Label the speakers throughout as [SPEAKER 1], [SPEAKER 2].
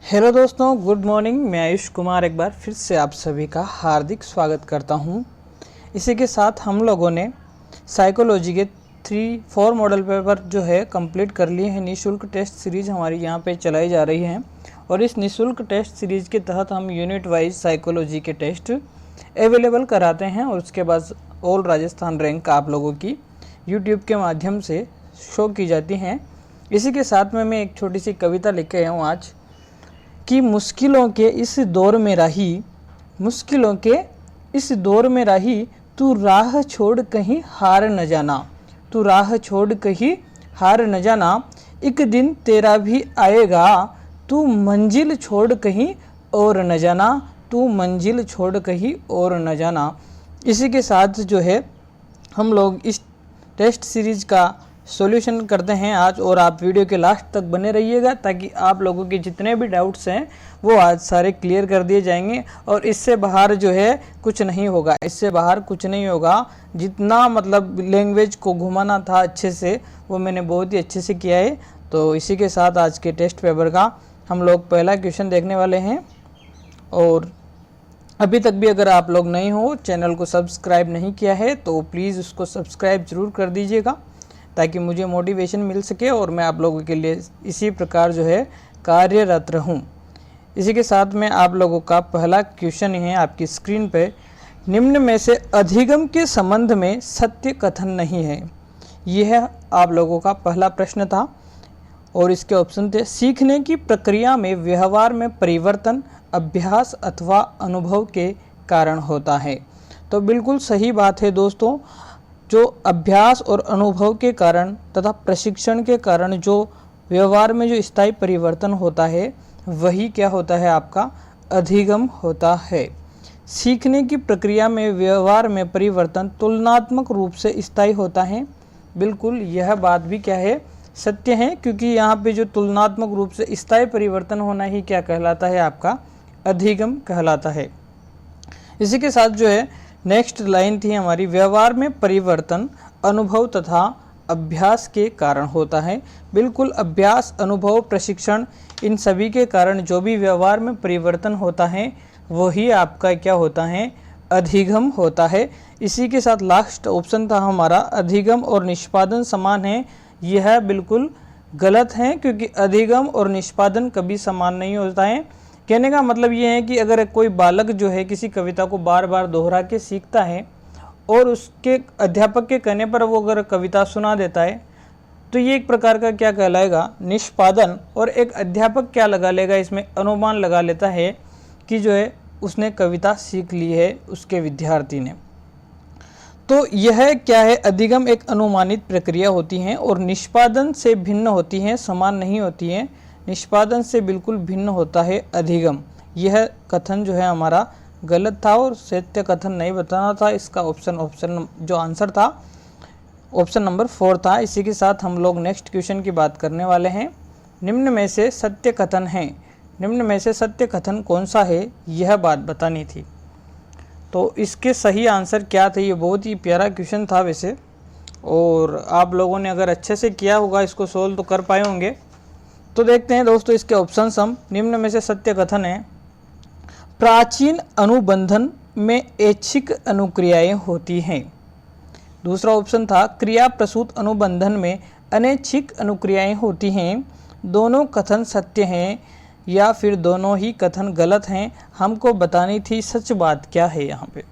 [SPEAKER 1] Hello दोस्तों, good morning. मैं आयुष कुमार एक बार फिर से आप सभी का हार्दिक स्वागत करता हूं। इसी के साथ हम लोगों ने साइकोलॉजी के 3-4 मॉडल पेपर जो है कंप्लीट कर लिए हैं। निःशुल्क टेस्ट सीरीज़ हमारी यहां पे चलाई जा रही है और इस निःशुल्क टेस्ट सीरीज़ के तहत हम यूनिट वाइज साइकोलॉजी के टेस्ट अवेलेबल कराते हैं और उसके बाद ऑल राजस्थान रैंक आप लोगों की यूट्यूब के माध्यम से शो की जाती हैं। इसी के साथ में मैं एक छोटी सी कविता लिख के आया हूँ आज कि मुश्किलों के इस दौर में राही तू राह छोड़ कहीं हार न जाना, तू राह छोड़ कहीं हार न जाना, एक दिन तेरा भी आएगा, तू मंजिल छोड़ कहीं और न जाना, तू मंजिल छोड़ कहीं और न जाना। इसी के साथ जो है हम लोग इस टेस्ट सीरीज़ का सॉल्यूशन करते हैं आज, और आप वीडियो के लास्ट तक बने रहिएगा ताकि आप लोगों के जितने भी डाउट्स हैं वो आज सारे क्लियर कर दिए जाएंगे और इससे बाहर जो है कुछ नहीं होगा, इससे बाहर कुछ नहीं होगा। जितना मतलब लैंग्वेज को घुमाना था अच्छे से वो मैंने बहुत ही अच्छे से किया है। तो इसी के साथ आज के टेस्ट पेपर का हम लोग पहला क्वेश्चन देखने वाले हैं। और अभी तक भी अगर आप लोग नए हो, चैनल को सब्सक्राइब नहीं किया है तो प्लीज़ उसको सब्सक्राइब ज़रूर कर दीजिएगा ताकि मुझे मोटिवेशन मिल सके और मैं आप लोगों के लिए इसी प्रकार जो है कार्यरत रहूं। इसी के साथ में आप लोगों का पहला क्वेश्चन है आपकी स्क्रीन पे। निम्न में से अधिगम के संबंध में सत्य कथन नहीं है। यह आप लोगों का पहला प्रश्न था और इसके ऑप्शन थे सीखने की प्रक्रिया में व्यवहार में परिवर्तन अभ्यास अथवा अनुभव के कारण होता है। तो बिल्कुल सही बात है दोस्तों, जो अभ्यास और अनुभव के कारण तथा प्रशिक्षण के कारण जो व्यवहार में जो स्थायी परिवर्तन होता है वही क्या होता है, आपका अधिगम होता है। सीखने की प्रक्रिया में व्यवहार में परिवर्तन तुलनात्मक रूप से स्थायी होता है। बिल्कुल यह बात भी क्या है, सत्य है, क्योंकि यहाँ पे जो तुलनात्मक रूप से स्थायी परिवर्तन होना ही क्या कहलाता है, आपका अधिगम कहलाता है। इसी के साथ जो है नेक्स्ट लाइन थी हमारी, व्यवहार में परिवर्तन अनुभव तथा अभ्यास के कारण होता है। बिल्कुल अभ्यास अनुभव प्रशिक्षण इन सभी के कारण जो भी व्यवहार में परिवर्तन होता है वही आपका क्या होता है, अधिगम होता है। इसी के साथ लास्ट ऑप्शन था हमारा अधिगम और निष्पादन समान है। यह बिल्कुल गलत है क्योंकि अधिगम और निष्पादन कभी समान नहीं होता है। कहने का मतलब ये है कि अगर कोई बालक जो है किसी कविता को बार बार दोहरा के सीखता है और उसके अध्यापक के कहने पर वो अगर कविता सुना देता है तो ये एक प्रकार का क्या कहलाएगा, निष्पादन। और एक अध्यापक क्या लगा लेगा, इसमें अनुमान लगा लेता है कि जो है उसने कविता सीख ली है उसके विद्यार्थी ने। तो यह क्या है, अधिगम एक अनुमानित प्रक्रिया होती है और निष्पादन से भिन्न होती है, समान नहीं होती है। निष्पादन से बिल्कुल भिन्न होता है अधिगम। यह कथन जो है हमारा गलत था और सत्य कथन नहीं बताना था। इसका ऑप्शन जो आंसर था ऑप्शन नंबर 4 था। इसी के साथ हम लोग नेक्स्ट क्वेश्चन की बात करने वाले हैं। निम्न में से सत्य कथन है, निम्न में से सत्य कथन कौन सा है, यह बात बतानी थी। तो इसके सही आंसर क्या थे, ये बहुत ही प्यारा क्वेश्चन था वैसे, और आप लोगों ने अगर अच्छे से किया होगा इसको सोल्व तो कर पाए होंगे। तो देखते हैं दोस्तों इसके ऑप्शंस हम। निम्न में से सत्य कथन है, प्राचीन अनुबंधन में ऐच्छिक अनुक्रियाएं होती हैं। दूसरा ऑप्शन था क्रिया प्रसूत अनुबंधन में अनैच्छिक अनुक्रियाएं होती हैं। दोनों कथन सत्य हैं या फिर दोनों ही कथन गलत हैं, हमको बतानी थी सच बात क्या है यहाँ पे।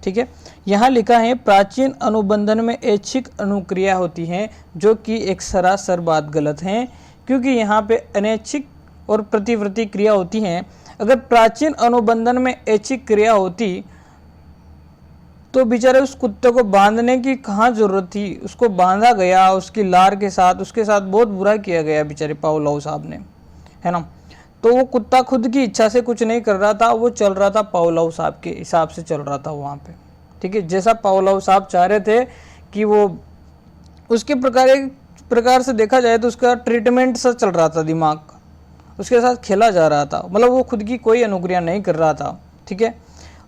[SPEAKER 1] ठीक है, यहाँ लिखा है प्राचीन अनुबंधन में ऐच्छिक अनुक्रिया होती हैं, जो कि एक सरासर बात गलत है क्योंकि यहाँ पे अनैच्छिक और प्रतिवृत्ति क्रिया होती हैं। अगर प्राचीन अनुबंधन में ऐच्छिक क्रिया होती तो बेचारे उस कुत्ते को बांधने की कहाँ जरूरत थी, उसको बांधा गया उसकी लार के साथ, उसके साथ बहुत बुरा किया गया बेचारे पावलोव साहब ने, है ना। तो वो कुत्ता खुद की इच्छा से कुछ नहीं कर रहा था, वो चल रहा था पावलोव साहब के हिसाब से चल रहा था वहाँ पे। ठीक है, जैसा पावलोव साहब चाह रहे थे कि वो उसके प्रकार से देखा जाए तो उसका ट्रीटमेंट सा चल रहा था, दिमाग उसके साथ खेला जा रहा था, मतलब वो खुद की कोई अनुक्रिया नहीं कर रहा था। ठीक है,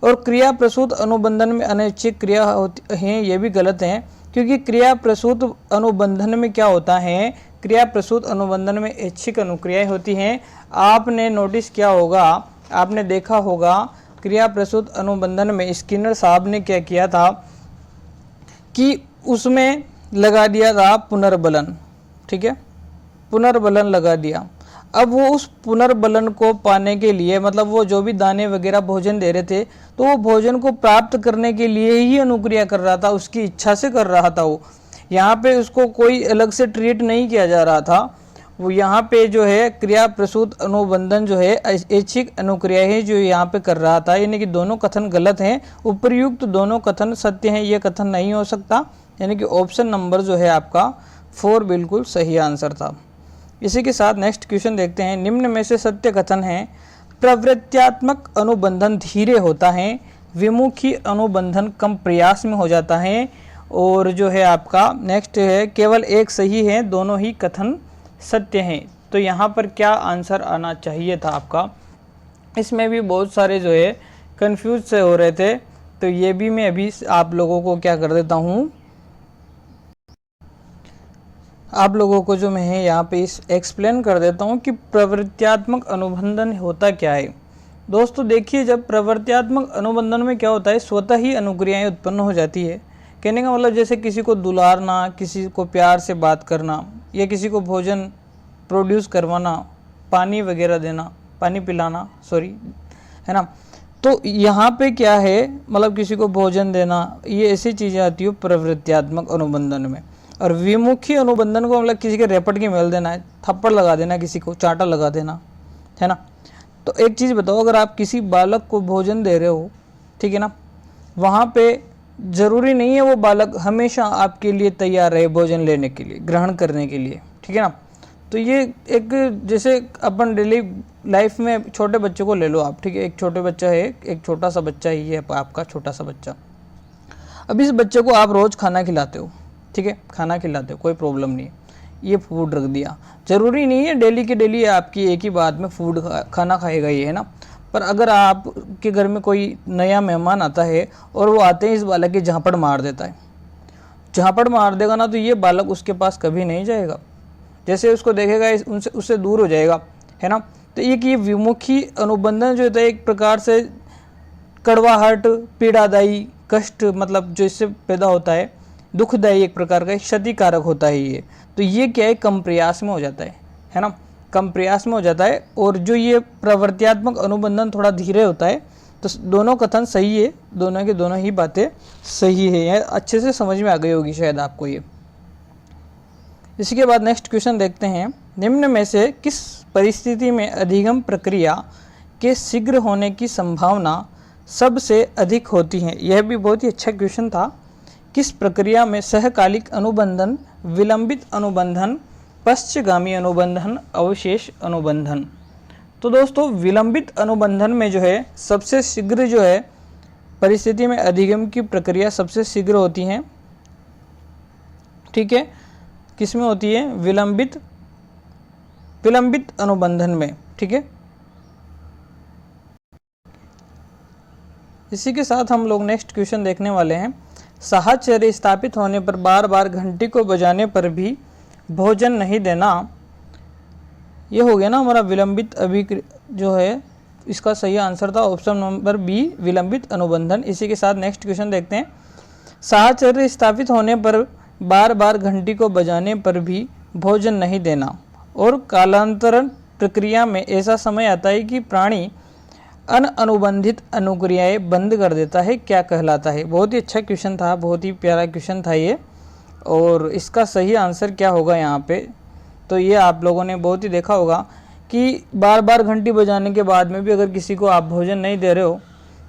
[SPEAKER 1] और क्रिया प्रसूत अनुबंधन में अनैच्छिक क्रिया होती हैं, ये भी गलत है क्योंकि क्रिया प्रसूत अनुबंधन में क्या होता है, क्रिया प्रसूत अनुबंधन में ऐच्छिक अनुक्रियाएं होती हैं। आपने नोटिस किया होगा, आपने देखा होगा क्रिया प्रसूत अनुबंधन में स्किनर साहब ने क्या किया था कि उसमें लगा दिया था पुनर्बलन, ठीक है, पुनर्बलन लगा दिया। अब वो उस पुनर्बलन को पाने के लिए, मतलब वो जो भी दाने वगैरह भोजन दे रहे थे, तो वो भोजन को प्राप्त करने के लिए ही अनुक्रिया कर रहा था, उसकी इच्छा से कर रहा था वो। यहाँ पे उसको कोई अलग से ट्रीट नहीं किया जा रहा था। वो यहाँ पे जो है क्रिया प्रसूत अनुबंधन जो है ऐच्छिक अनुक्रिया है जो यहाँ पे कर रहा था, यानी कि दोनों कथन गलत हैं। उपर्युक्त दोनों कथन सत्य हैं, ये कथन नहीं हो सकता, यानी कि ऑप्शन नंबर जो है आपका 4 बिल्कुल सही आंसर था। इसी के साथ नेक्स्ट क्वेश्चन देखते हैं। निम्न में से सत्य कथन है, प्रवृत्त्यात्मक अनुबंधन धीरे होता है, विमुखी अनुबंधन कम प्रयास में हो जाता है, और जो है आपका नेक्स्ट है केवल एक सही है, दोनों ही कथन सत्य हैं। तो यहाँ पर क्या आंसर आना चाहिए था आपका? इसमें भी बहुत सारे जो है कंफ्यूज से हो रहे थे, तो ये भी मैं अभी आप लोगों को क्या कर देता हूँ, आप लोगों को जो मैं है यहाँ पे इस एक्सप्लेन कर देता हूँ कि प्रवृत्त्यात्मक अनुबंधन होता क्या है। दोस्तों देखिए, जब प्रवृत्त्यात्मक अनुबंधन में क्या होता है, स्वतः ही अनुक्रियाएं उत्पन्न हो जाती है। कहने का मतलब जैसे किसी को दुलारना, किसी को प्यार से बात करना, या किसी को भोजन प्रोड्यूस करवाना, पानी वगैरह देना, पानी पिलाना, सॉरी, है ना। तो यहाँ पे क्या है, मतलब किसी को भोजन देना, ये ऐसी चीज़ें आती है प्रवृत्त्यात्मक अनुबंधन में। और विमुखी अनुबंधन को मतलब किसी के रेपट की मेल देना है, थप्पड़ लगा देना, किसी को चांटा लगा देना, है ना। तो एक चीज़ बताओ, अगर आप किसी बालक को भोजन दे रहे हो, ठीक है ना, वहाँ पे ज़रूरी नहीं है वो बालक हमेशा आपके लिए तैयार रहे भोजन लेने के लिए, ग्रहण करने के लिए, ठीक है ना। तो ये एक, जैसे अपन डेली लाइफ में छोटे बच्चे को ले लो आप, ठीक है, एक छोटे बच्चा है, एक छोटा सा बच्चा ही है आपका, छोटा सा बच्चा। अब इस बच्चे को आप रोज़ खाना खिलाते हो, ठीक है, खाना खिलाते हो, कोई प्रॉब्लम नहीं है, ये फूड रख दिया, ज़रूरी नहीं है डेली के डेली आपकी एक ही बात में फूड खाना खाएगा ये, है ना। पर अगर आपके घर में कोई नया मेहमान आता है और वो आते हैं इस बालक की झापड़ मार देता है, झापड़ मार देगा ना, तो ये बालक उसके पास कभी नहीं जाएगा, जैसे उसको देखेगा उनसे उससे दूर हो जाएगा, है ना। तो ये विमुखी अनुबंधन जो होता है, एक प्रकार से कड़वाहट, पीड़ादायी, कष्ट, मतलब जो इससे पैदा होता है, दुखदायी एक प्रकार का क्षतिकारक होता है ये। तो ये क्या है, कम प्रयास में हो जाता है ना, कम प्रयास में हो जाता है। और जो ये प्रवृत्त्यात्मक अनुबंधन थोड़ा धीरे होता है। तो दोनों कथन सही है, दोनों की दोनों ही बातें सही है, ये अच्छे से समझ में आ गई होगी शायद आपको ये। इसी के बाद नेक्स्ट क्वेश्चन देखते हैं। निम्न में से किस परिस्थिति में अधिगम प्रक्रिया के शीघ्र होने की संभावना सबसे अधिक होती है? यह भी बहुत ही अच्छा क्वेश्चन था। किस प्रक्रिया में सहकालिक अनुबंधन, विलंबित अनुबंधन, पश्चगामी अनुबंधन, अवशेष अनुबंधन? तो दोस्तों विलंबित अनुबंधन में जो है सबसे शीघ्र जो है परिस्थिति में अधिगम की प्रक्रिया सबसे शीघ्र होती है, ठीक है। किस में होती है? विलंबित अनुबंधन में, ठीक है। इसी के साथ हम लोग नेक्स्ट क्वेश्चन देखने वाले हैं। साहचर्य स्थापित होने पर बार बार घंटी को बजाने पर भी भोजन नहीं देना, ये हो गया ना हमारा विलंबित जो है, इसका सही आंसर था ऑप्शन नंबर बी, विलंबित अनुबंधन। इसी के साथ नेक्स्ट क्वेश्चन देखते हैं। साहचर्य स्थापित होने पर बार बार घंटी को बजाने पर भी भोजन नहीं देना, और कालांतरण प्रक्रिया में ऐसा समय आता है कि प्राणी अनुबंधित अनुक्रियाएं बंद कर देता है, क्या कहलाता है? बहुत ही अच्छा क्वेश्चन था, बहुत ही प्यारा क्वेश्चन था ये। और इसका सही आंसर क्या होगा यहाँ पे? तो ये आप लोगों ने बहुत ही देखा होगा कि बार बार घंटी बजाने के बाद में भी अगर किसी को आप भोजन नहीं दे रहे हो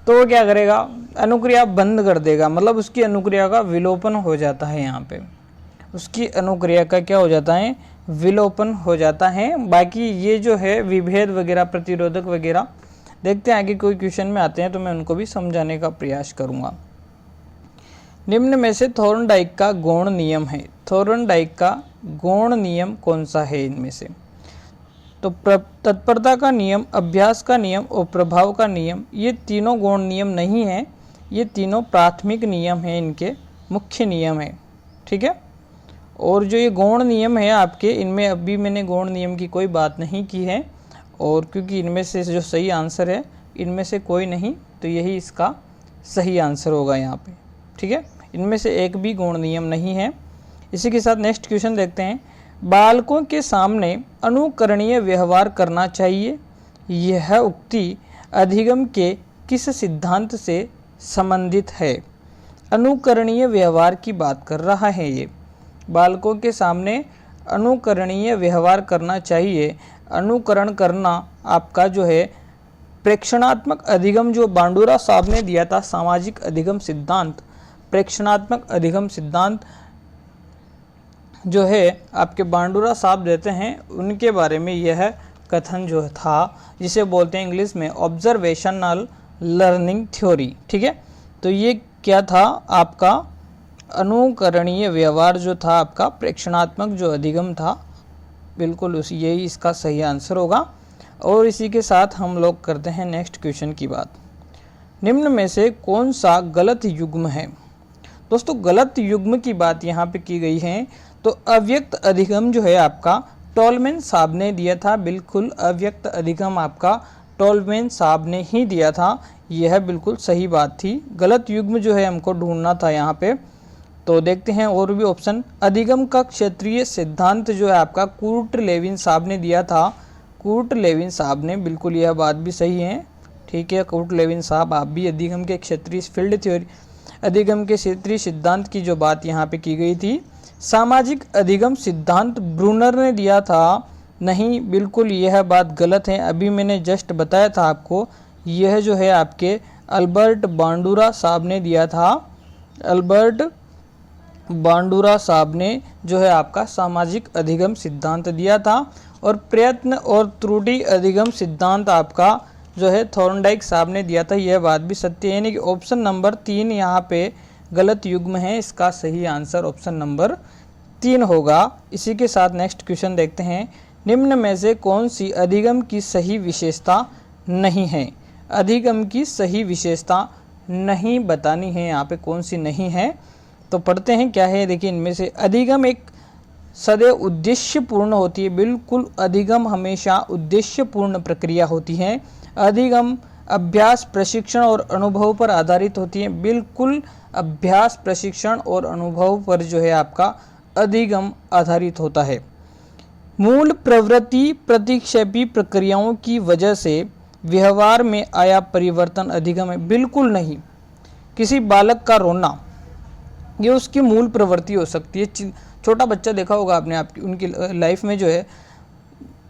[SPEAKER 1] तो वो क्या करेगा? अनुक्रिया बंद कर देगा, मतलब उसकी अनुक्रिया का विलोपन हो जाता है। यहाँ पे उसकी अनुक्रिया का क्या हो जाता है? विलोपन हो जाता है। बाकी ये जो है विभेद वगैरह, प्रतिरोधक वगैरह देखते हैं आगे कोई क्वेश्चन में आते हैं तो मैं उनको भी समझाने का प्रयास करूँगा। निम्न में से थॉर्नडाइक का गौण नियम है। थॉर्नडाइक का गौण नियम कौन सा है इनमें से? तो तत्परता का नियम, अभ्यास का नियम और प्रभाव का नियम, ये तीनों गौण नियम नहीं है, ये तीनों प्राथमिक नियम हैं, इनके मुख्य नियम है, ठीक है। और जो ये गौण नियम है आपके, इनमें अभी मैंने गौण नियम की कोई बात नहीं की है, और क्योंकि इनमें से जो सही आंसर है इनमें से कोई नहीं, तो यही इसका सही आंसर होगा यहाँ पे। ठीक है, इनमें से एक भी गौण नियम नहीं है। इसी के साथ नेक्स्ट क्वेश्चन देखते हैं। बालकों के सामने अनुकरणीय व्यवहार करना चाहिए, यह उक्ति अधिगम के किस सिद्धांत से संबंधित है? अनुकरणीय व्यवहार की बात कर रहा है ये। बालकों के सामने अनुकरणीय व्यवहार करना चाहिए। अनुकरण करना आपका जो है प्रेक्षणात्मक अधिगम, जो बांडुरा साहब ने दिया था, सामाजिक अधिगम सिद्धांत, प्रेक्षणात्मक अधिगम सिद्धांत जो है आपके बांडुरा साहब देते हैं, उनके बारे में यह कथन जो था, जिसे बोलते हैं इंग्लिश में ऑब्जर्वेशनल लर्निंग थ्योरी। ठीक है, तो ये क्या था आपका अनुकरणीय व्यवहार जो था आपका प्रेक्षणात्मक जो अधिगम था, बिल्कुल उसी यही इसका सही आंसर होगा। और इसी के साथ हम लोग करते हैं नेक्स्ट क्वेश्चन की बात। निम्न में से कौन सा गलत युग्म है? दोस्तों गलत युग्म की बात यहाँ पे की गई है, तो अव्यक्त अधिगम जो है आपका टॉलमैन साहब ने दिया था। बिल्कुल अव्यक्त अधिगम आपका टॉलमैन साहब ने ही दिया था, यह बिल्कुल सही बात थी। गलत युग्म जो है हमको ढूंढना था यहाँ पे। तो देखते हैं और भी ऑप्शन। अधिगम का क्षेत्रीय सिद्धांत जो है आपका कूर्ट लेविन साहब ने दिया था, कूर्ट लेविन साहब ने, बिल्कुल यह बात भी सही है। ठीक है, कूर्ट लेविन साहब आप भी अधिगम के क्षेत्रीय फील्ड थ्योरी, अधिगम के क्षेत्रीय सिद्धांत की जो बात यहाँ पे की गई थी। सामाजिक अधिगम सिद्धांत ब्रूनर ने दिया था, नहीं, बिल्कुल यह बात गलत है। अभी मैंने जस्ट बताया था आपको, यह जो है आपके अल्बर्ट बांडुरा साहब ने दिया था। अल्बर्ट बांडुरा साहब ने जो है आपका सामाजिक अधिगम सिद्धांत दिया था। और प्रयत्न और त्रुटि अधिगम सिद्धांत आपका जो है थॉर्नडाइक साहब ने दिया था, यह बात भी सत्य है। यानी कि ऑप्शन नंबर 3 यहाँ पे गलत युग्म है, इसका सही आंसर ऑप्शन नंबर 3 होगा। इसी के साथ नेक्स्ट क्वेश्चन देखते हैं। निम्न में से कौन सी अधिगम की सही विशेषता नहीं है? अधिगम की सही विशेषता नहीं बतानी है यहाँ पे, कौन सी नहीं है, तो पढ़ते हैं क्या है। देखिए इनमें से अधिगम एक सदैव उद्देश्यपूर्ण होती है। बिल्कुल अधिगम हमेशा उद्देश्यपूर्ण प्रक्रिया होती है। अधिगम अभ्यास, प्रशिक्षण और अनुभव पर आधारित होती है। बिल्कुल अभ्यास, प्रशिक्षण और अनुभव पर जो है आपका अधिगम आधारित होता है। मूल प्रवृत्ति प्रतिक्षेपी प्रक्रियाओं की वजह से व्यवहार में आया परिवर्तन अधिगम है? बिल्कुल नहीं। किसी बालक का रोना ये उसकी मूल प्रवृत्ति हो सकती है। छोटा बच्चा देखा होगा आपने, आपकी उनकी लाइफ में जो है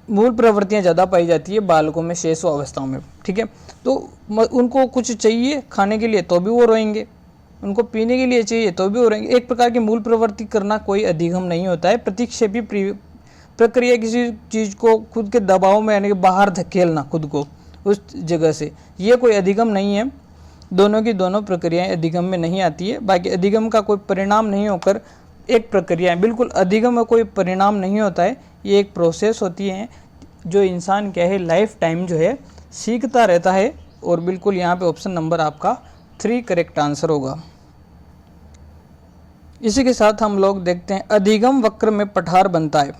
[SPEAKER 1] मूल प्रवृत्तियां ज़्यादा पाई जाती है बालकों में, शैशव अवस्थाओं में। ठीक है, तो उनको कुछ चाहिए खाने के लिए तो भी वो रोएंगे, उनको पीने के लिए चाहिए तो भी वो रोएंगे। एक प्रकार की मूल प्रवृत्ति करना कोई अधिगम नहीं होता है। प्रतिक्षेपी प्रक्रिया किसी चीज़ को खुद के दबाव में यानी कि बाहर धकेलना खुद को उस जगह से, ये कोई अधिगम नहीं है। दोनों की दोनों प्रक्रियाएं अधिगम में नहीं आती है। बाकी अधिगम का कोई परिणाम नहीं होकर एक प्रक्रिया है, बिल्कुल अधिगम में कोई परिणाम नहीं होता है, ये एक प्रोसेस होती है जो इंसान क्या है लाइफ टाइम जो है सीखता रहता है। और बिल्कुल यहाँ पे ऑप्शन नंबर आपका 3 करेक्ट आंसर होगा। इसी के साथ हम लोग देखते हैं अधिगम वक्र में पठार बनता है।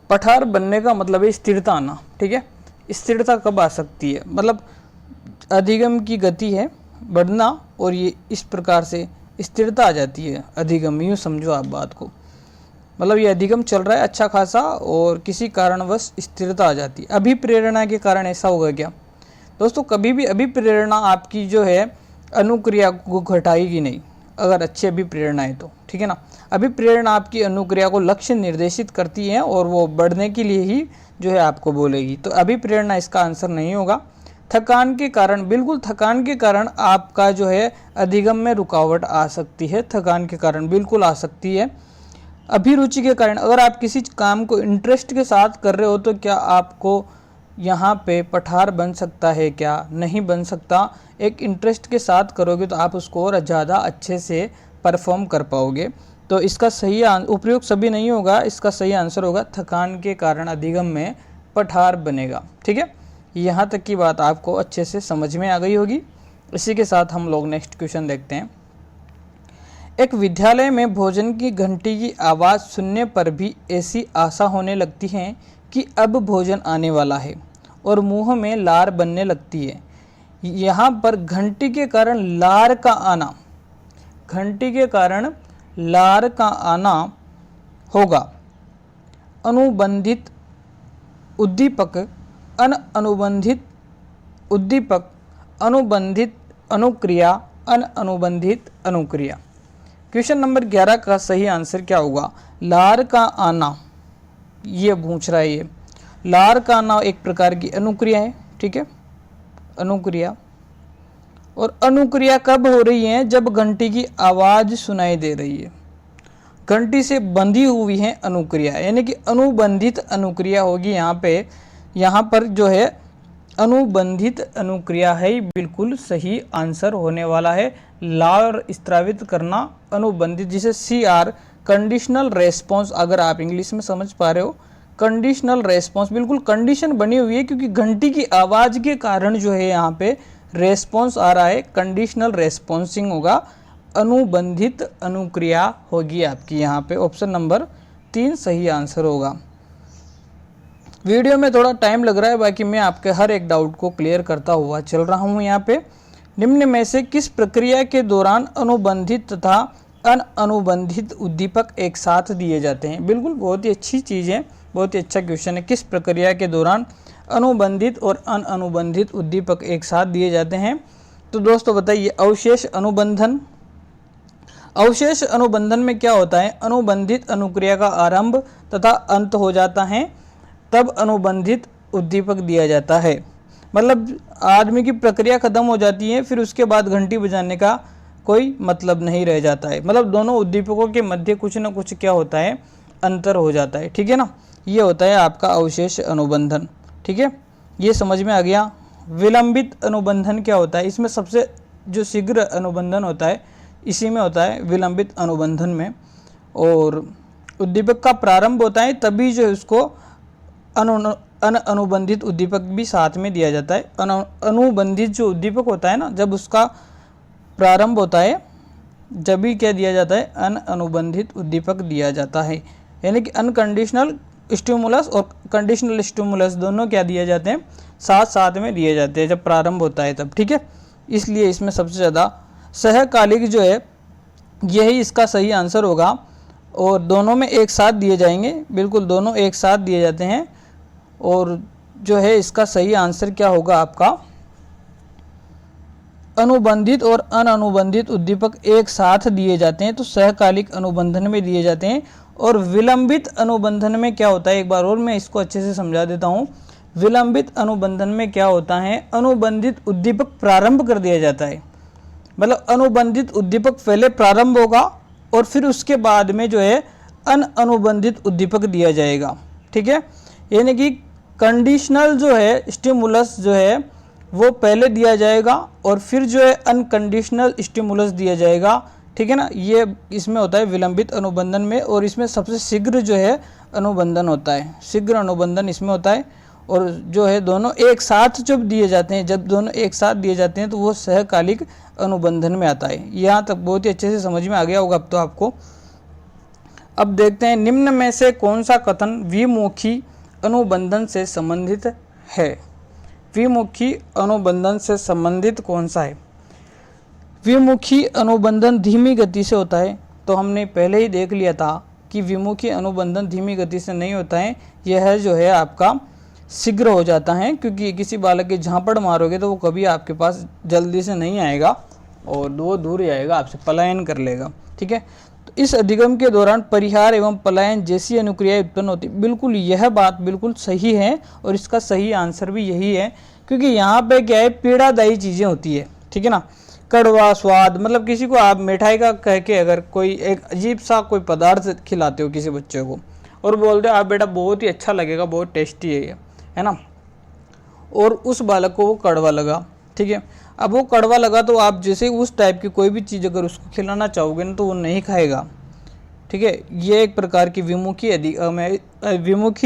[SPEAKER 1] पठार बनने का मतलब है स्थिरता आना। ठीक है, स्थिरता कब आ सकती है? मतलब अधिगम की गति है बढ़ना और ये इस प्रकार से स्थिरता आ जाती है अधिगम, यूँ समझो आप बात को। मतलब ये अधिगम चल रहा है अच्छा खासा और किसी कारणवश स्थिरता आ जाती है। अभिप्रेरणा के कारण ऐसा होगा क्या? दोस्तों कभी भी अभिप्रेरणा आपकी जो है अनुक्रिया को घटाएगी नहीं, अगर अच्छी अभिप्रेरणा है तो। ठीक है ना, अभिप्रेरणा आपकी अनुक्रिया को लक्ष्य निर्देशित करती है और वो बढ़ने के लिए ही जो है आपको बोलेगी। तो अभिप्रेरणा इसका आंसर नहीं होगा। थकान के कारण, बिल्कुल थकान के कारण आपका जो है अधिगम में रुकावट आ सकती है। थकान के कारण बिल्कुल आ सकती है। अभिरुचि के कारण, अगर आप किसी काम को इंटरेस्ट के साथ कर रहे हो तो क्या आपको यहाँ पे पठार बन सकता है? क्या नहीं बन सकता। एक इंटरेस्ट के साथ करोगे तो आप उसको और ज़्यादा अच्छे से परफॉर्म कर पाओगे। तो इसका सही उपयोग सभी नहीं होगा, इसका सही आंसर होगा थकान के कारण अधिगम में पठार बनेगा। ठीक है, यहाँ तक की बात आपको अच्छे से समझ में आ गई होगी। इसी के साथ हम लोग नेक्स्ट क्वेश्चन देखते हैं। एक विद्यालय में भोजन की घंटी की आवाज़ सुनने पर भी ऐसी आशा होने लगती है कि अब भोजन आने वाला है और मुंह में लार बनने लगती है। यहाँ पर घंटी के कारण लार का आना, घंटी के कारण लार का आना होगा। अनुबंधित उद्दीपक, अनुबंधित उद्दीपक, अनुबंधित अनुक्रिया, अनुबंधित अनुक्रिया। क्वेश्चन नंबर 11 का सही आंसर क्या होगा? लार का आना, ये पूछ रहा है। ये लार का आना एक प्रकार की अनुक्रिया है, ठीक है, अनुक्रिया। और अनुक्रिया कब हो रही है? जब घंटी की आवाज़ सुनाई दे रही है, घंटी से बंधी हुई है अनुक्रिया, यानी कि अनुबंधित अनुक्रिया होगी यहाँ पे। यहाँ पर जो है अनुबंधित अनुक्रिया है, बिल्कुल सही आंसर होने वाला है। लार स्त्रावित करना अनुबंधित, जिसे CR कंडीशनल रेस्पॉन्स, अगर आप इंग्लिश में समझ पा रहे हो, कंडीशनल रेस्पॉन्स, बिल्कुल कंडीशन बनी हुई है क्योंकि घंटी की आवाज़ के कारण जो है यहाँ पे रेस्पॉन्स आ रहा है, कंडीशनल रेस्पॉन्सिंग होगा, अनुबंधित अनुक्रिया होगी आपकी यहाँ पे। ऑप्शन नंबर 3 सही आंसर होगा। वीडियो में थोड़ा टाइम लग रहा है, बाकी मैं आपके हर एक डाउट को क्लियर करता हुआ चल रहा हूँ यहाँ पे। निम्न में से किस प्रक्रिया के दौरान अनुबंधित तथा अनुबंधित उद्दीपक एक साथ दिए जाते हैं? बिल्कुल बहुत ही अच्छी चीज़ है, बहुत ही अच्छा क्वेश्चन है। किस प्रक्रिया के दौरान अनुबंधित और अनुबंधित उद्दीपक एक साथ दिए जाते हैं? तो दोस्तों बताइए, अवशेष अनुबंधन। अवशेष अनुबंधन में क्या होता है? अनुबंधित अनुक्रिया का आरंभ तथा अंत हो जाता है, तब अनुबंधित उद्दीपक दिया जाता है। मतलब आदमी की प्रक्रिया खत्म हो जाती है, फिर उसके बाद घंटी बजाने का कोई मतलब नहीं रह जाता है। मतलब दोनों उद्दीपकों के मध्य कुछ ना कुछ क्या होता है, अंतर हो जाता है, ठीक है ना। ये होता है आपका अवशेष अनुबंधन, ठीक है, ये समझ में आ गया। विलंबित अनुबंधन क्या होता है? इसमें सबसे जो शीघ्र अनुबंधन होता है इसी में होता है, विलंबित अनुबंधन में। और उद्दीपक का प्रारंभ होता है तभी जो उसको अनुबंधित उद्दीपक भी साथ में दिया जाता है। अनुबंधित जो उद्दीपक होता है ना, जब उसका प्रारंभ होता है जब भी क्या दिया जाता है, अनुबंधित उद्दीपक दिया जाता है। यानी कि अनकंडीशनल स्टिमुलस और कंडीशनल स्टिमुलस दोनों क्या दिए जाते हैं, साथ साथ में दिए जाते हैं जब प्रारंभ होता है तब, ठीक है। इसलिए इसमें सबसे ज़्यादा सहकालिक जो है यही इसका सही आंसर होगा। और दोनों में एक साथ दिए जाएंगे, बिल्कुल दोनों एक साथ दिए जाते हैं। और जो है इसका सही आंसर क्या होगा आपका, अनुबंधित और अनुबंधित उद्दीपक एक साथ दिए जाते हैं तो सहकालिक अनुबंधन में दिए जाते हैं। और विलंबित अनुबंधन में क्या होता है, एक बार और मैं इसको अच्छे से समझा देता हूँ। विलंबित अनुबंधन में क्या होता है, अनुबंधित उद्दीपक प्रारंभ कर दिया जाता है। मतलब अनुबंधित उद्दीपक पहले प्रारंभ होगा और फिर उसके बाद में जो है अनुबंधित उद्दीपक दिया जाएगा, ठीक है। यानी कि कंडीशनल जो है स्टिमुलस जो है वो पहले दिया जाएगा और फिर जो है अनकंडीशनल स्टिमुलस दिया जाएगा, ठीक है ना। ये इसमें होता है विलंबित अनुबंधन में। और इसमें सबसे शीघ्र जो है अनुबंधन होता है, शीघ्र अनुबंधन इसमें होता है। और जो है दोनों एक साथ जब दिए जाते हैं, जब दोनों एक साथ दिए जाते हैं तो वो सहकालिक अनुबंधन में आता है। यहाँ तक बहुत ही अच्छे से समझ में आ गया होगा अब तो आपको। अब देखते हैं निम्न में से कौन सा कथन विमुखी अनुबंधन से संबंधित है। विमुखी अनुबंधन से संबंधित कौन सा है? विमुखी अनुबंधन धीमी गति से होता है, तो हमने पहले ही देख लिया था कि विमुखी अनुबंधन धीमी गति से नहीं होता है, यह जो है आपका शीघ्र हो जाता है। क्योंकि किसी बालक के झापड़ मारोगे तो वो कभी आपके पास जल्दी से नहीं आएगा और वो दूर ही आएगा, आपसे पलायन कर लेगा, ठीक है। तो इस अधिगम के दौरान परिहार एवं पलायन जैसी अनुक्रियाएं उत्पन्न होती। बिल्कुल यह बात बिल्कुल सही है और इसका सही आंसर भी यही है। क्योंकि यहाँ पे क्या है, पीड़ादायी चीज़ें होती है, ठीक है ना। कड़वा स्वाद, मतलब किसी को आप मिठाई का कह के अगर कोई एक अजीब सा कोई पदार्थ खिलाते हो किसी बच्चे को और बोलते हो आप बेटा बहुत ही अच्छा लगेगा, बहुत टेस्टी है ये, है ना, और उस बालक को वो कड़वा लगा, ठीक है। अब वो कड़वा लगा तो आप जैसे उस टाइप की कोई भी चीज़ अगर उसको खिलाना चाहोगे ना तो वो नहीं खाएगा, ठीक है। ये एक प्रकार की विमुखी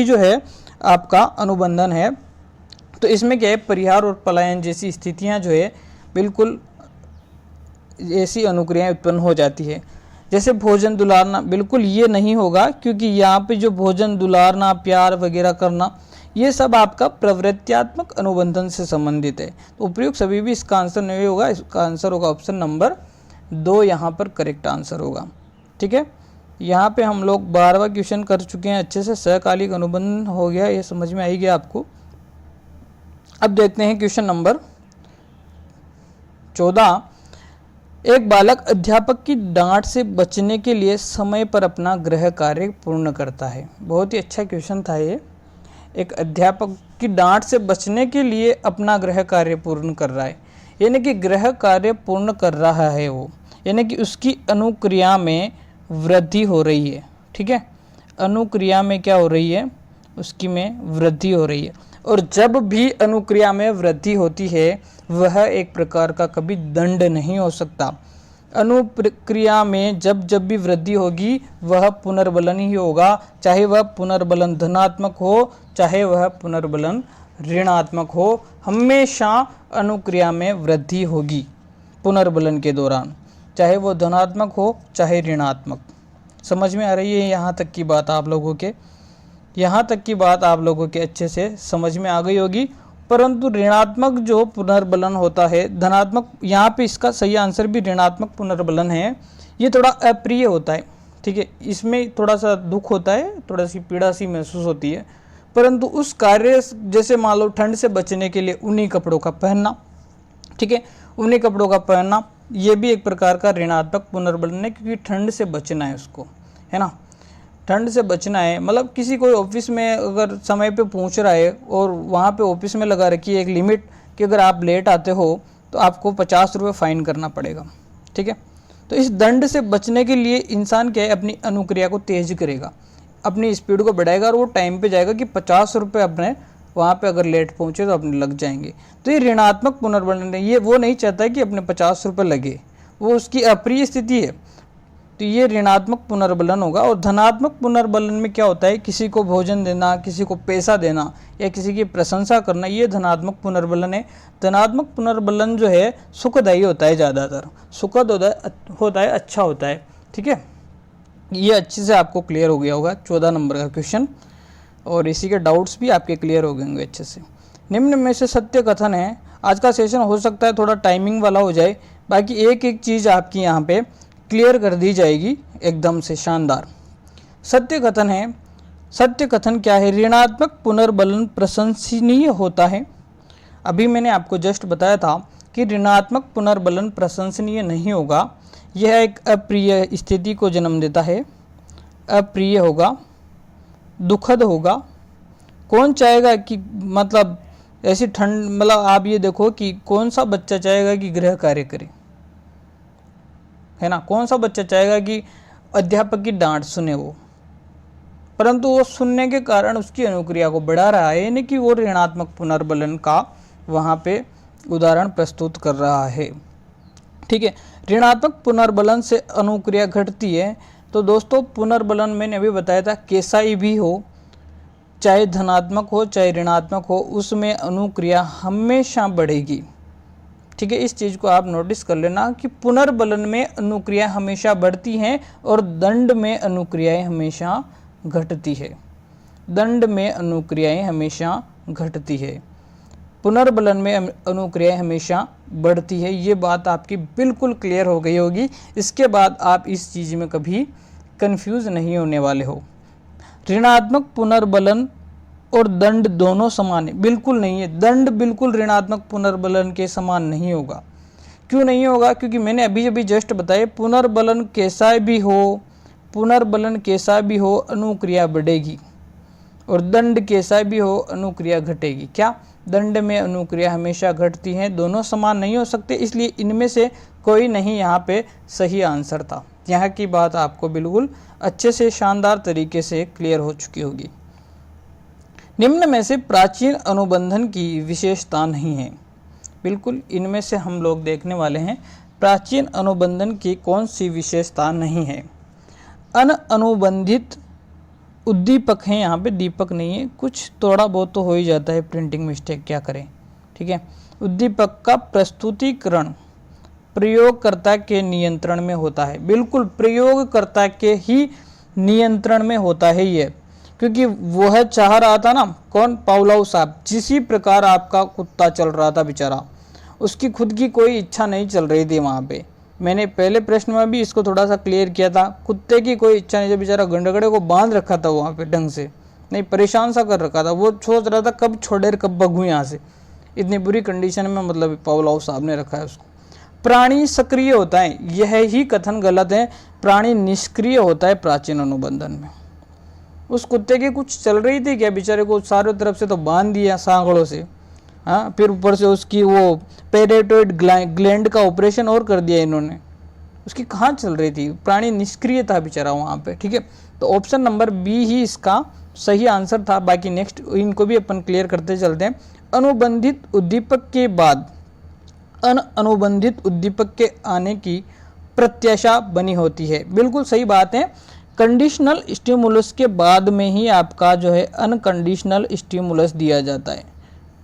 [SPEAKER 1] जो है आपका अनुबंधन है। तो इसमें क्या है, परिहार और पलायन जैसी स्थितियां जो है बिल्कुल ऐसी अनुक्रियाएं उत्पन्न हो जाती है। जैसे भोजन दुलारना, बिल्कुल ये नहीं होगा, क्योंकि यहाँ पे जो भोजन दुलारना, प्यार वगैरह करना, ये सब आपका प्रवृत्त्यात्मक अनुबंधन से संबंधित है। तो उपयुक्त सभी भी इसका आंसर नहीं होगा, इसका आंसर होगा ऑप्शन नंबर 2, यहाँ पर करेक्ट आंसर होगा। ठीक है, यहाँ पे हम लोग 12वां क्वेश्चन कर चुके हैं अच्छे से, सहकालिक अनुबंध हो गया, ये समझ में आई गया आपको। अब देखते हैं क्वेश्चन नंबर 14। एक बालक अध्यापक की डांट से बचने के लिए समय पर अपना गृह कार्य पूर्ण करता है। बहुत ही अच्छा क्वेश्चन था ये। एक अध्यापक की डांट से बचने के लिए अपना गृह कार्य पूर्ण कर रहा है, यानी कि गृह कार्य पूर्ण कर रहा है वो, यानी कि उसकी अनुक्रिया में वृद्धि हो रही है। ठीक है, अनुक्रिया में क्या हो रही है, उसकी में वृद्धि हो रही है। और जब भी अनुक्रिया में वृद्धि होती है वह एक प्रकार का कभी दंड नहीं हो सकता। अनुक्रिया में जब जब भी वृद्धि होगी वह पुनर्बलन ही होगा, चाहे वह पुनर्बलन धनात्मक हो चाहे वह पुनर्बलन ऋणात्मक हो, हमेशा अनुक्रिया में वृद्धि होगी पुनर्बलन के दौरान, चाहे वो धनात्मक हो चाहे ऋणात्मक। समझ में आ रही है यहाँ तक की बात आप लोगों के? यहाँ तक की बात आप लोगों के अच्छे से समझ में आ गई होगी। परंतु ऋणात्मक जो पुनर्बलन होता है, धनात्मक, यहाँ पे इसका सही आंसर भी ऋणात्मक पुनर्बलन है, ये थोड़ा अप्रिय होता है। ठीक है, इसमें थोड़ा सा दुख होता है, थोड़ा सी पीड़ा सी महसूस होती है। परंतु उस कार्य, जैसे मान लो ठंड से बचने के लिए ऊनी कपड़ों का पहनना, ठीक है, ऊनी कपड़ों का पहनना, ये भी एक प्रकार का ऋणात्मक पुनर्बलन है, क्योंकि ठंड से बचना है उसको, है ना, ठंड से बचना है। मतलब किसी कोई ऑफिस में अगर समय पे पहुंच रहा है और वहाँ पे ऑफिस में लगा रखी है एक लिमिट कि अगर आप लेट आते हो तो आपको 50 रुपये फाइन करना पड़ेगा। ठीक है, तो इस दंड से बचने के लिए इंसान क्या है, अपनी अनुक्रिया को तेज करेगा, अपनी स्पीड को बढ़ाएगा और वो टाइम पे जाएगा कि 50 रुपये अपने वहाँ पे अगर लेट पहुँचे तो अपने लग जाएंगे। तो ये ऋणात्मक पुनर्बलन है, ये वो नहीं चाहता है कि अपने 50 रुपये लगे, वो उसकी अप्रिय स्थिति है। तो ये ऋणात्मक पुनर्बलन होगा। और धनात्मक पुनर्बलन में क्या होता है, किसी को भोजन देना, किसी को पैसा देना या किसी की प्रशंसा करना, ये धनात्मक पुनर्बलन है। धनात्मक पुनर्बलन जो है सुखदायी होता है, ज़्यादातर सुखद होता है, अच्छा होता है। ठीक है, ये अच्छे से आपको क्लियर हो गया होगा 14 नंबर का क्वेश्चन, और इसी के डाउट्स भी आपके क्लियर हो गए होंगे अच्छे से। निम्न में से सत्य कथन है, आज का सेशन हो सकता है थोड़ा टाइमिंग वाला हो जाए, बाकी एक एक चीज़ आपकी यहाँ पे क्लियर कर दी जाएगी एकदम से शानदार। सत्य कथन है, सत्य कथन क्या है, ऋणात्मक पुनर्बलन प्रशंसनीय होता है। अभी मैंने आपको जस्ट बताया था कि ऋणात्मक पुनर्बलन प्रशंसनीय नहीं होगा, यह एक अप्रिय स्थिति को जन्म देता है, अप्रिय होगा, दुखद होगा। कौन चाहेगा कि मतलब ऐसी ठंड, मतलब आप ये देखो कि कौन सा बच्चा चाहेगा कि गृह कार्य करे, है ना, कौन सा बच्चा चाहेगा कि अध्यापक की डांट सुने वो, परंतु वो सुनने के कारण उसकी अनुक्रिया को बढ़ा रहा है, यानी कि वो ऋणात्मक पुनर्बलन का वहाँ पे उदाहरण प्रस्तुत कर रहा है। ठीक है, ऋणात्मक पुनर्बलन से अनुक्रिया घटती है। तो दोस्तों पुनर्बलन मैंने अभी बताया था, कैसा ही भी हो, चाहे धनात्मक हो चाहे ऋणात्मक हो, उसमें अनुक्रिया हमेशा बढ़ेगी। ठीक है, इस चीज़ को आप नोटिस कर लेना कि पुनर्बलन में अनुक्रिया हमेशा बढ़ती हैं और दंड में अनुक्रियाएं हमेशा घटती है, दंड में अनुक्रियाएं हमेशा घटती है, पुनर्बलन में अनुक्रियाएं हमेशा बढ़ती है। ये बात आपकी बिल्कुल क्लियर हो गई होगी। इसके बाद आप इस चीज़ में कभी कंफ्यूज नहीं होने वाले हो। ऋणात्मक पुनर्बलन और दंड दोनों समान है? बिल्कुल नहीं है, दंड बिल्कुल ऋणात्मक पुनर्बलन के समान नहीं होगा। क्यों नहीं होगा? क्योंकि मैंने अभी अभी जस्ट बताया, पुनर्बलन कैसा भी हो, पुनर्बलन कैसा भी हो, अनुक्रिया बढ़ेगी, और दंड कैसा भी हो, अनुक्रिया घटेगी। क्या दंड में अनुक्रिया हमेशा घटती हैं? दोनों समान नहीं हो सकते, इसलिए इनमें से कोई नहीं यहाँ पे सही आंसर था। यहाँ की बात आपको बिल्कुल अच्छे से शानदार तरीके से क्लियर हो चुकी होगी। निम्न में से प्राचीन अनुबंधन की विशेषता नहीं है। बिल्कुल इनमें से हम लोग देखने वाले हैं प्राचीन अनुबंधन की कौन सी विशेषता नहीं है। अनुबंधित उद्दीपक हैं, यहाँ पे दीपक नहीं है, कुछ थोड़ा बहुत तो हो ही जाता है, प्रिंटिंग मिस्टेक क्या करें। ठीक है, उद्दीपक का प्रस्तुतिकरण प्रयोगकर्ता के नियंत्रण में होता है। बिल्कुल प्रयोगकर्ता के ही नियंत्रण में होता है ये, क्योंकि वह चाह रहा था ना, कौन, पावलोव साहब, जिसी प्रकार आपका कुत्ता चल रहा था बेचारा, उसकी खुद की कोई इच्छा नहीं चल रही थी वहाँ पे। मैंने पहले प्रश्न में भी इसको थोड़ा सा क्लियर किया था, कुत्ते की कोई इच्छा नहीं, जब बेचारा गंडगड़े को बांध रखा था वहाँ पे ढंग से, नहीं परेशान सा कर रखा था, वो सोच रहा था कब छोड़े कब भगूं यहाँ से, इतनी बुरी कंडीशन में मतलब पावलोव साहब ने रखा है उसको। प्राणी सक्रिय होता है, यह ही कथन गलत है, प्राणी निष्क्रिय होता है प्राचीन अनुबंधन में। उस कुत्ते की कुछ चल रही थी क्या, बेचारे को चारों तरफ से तो बांध दिया सांकड़ों से, हाँ, फिर ऊपर से उसकी वो पेरेटोइड ग्लैंड का ऑपरेशन और कर दिया इन्होंने, उसकी कहाँ चल रही थी, प्राणी निष्क्रिय था बेचारा वहाँ पे। ठीक है, तो ऑप्शन नंबर बी ही इसका सही आंसर था। बाकी नेक्स्ट इनको भी अपन क्लियर करते चलते हैं। अनुबंधित उद्दीपक के बाद अनुबंधित उद्दीपक के आने की प्रत्याशा बनी होती है। बिल्कुल सही बात है, कंडीशनल स्टिमुलस के बाद में ही आपका जो है अनकंडीशनल स्टिमुलस दिया जाता है।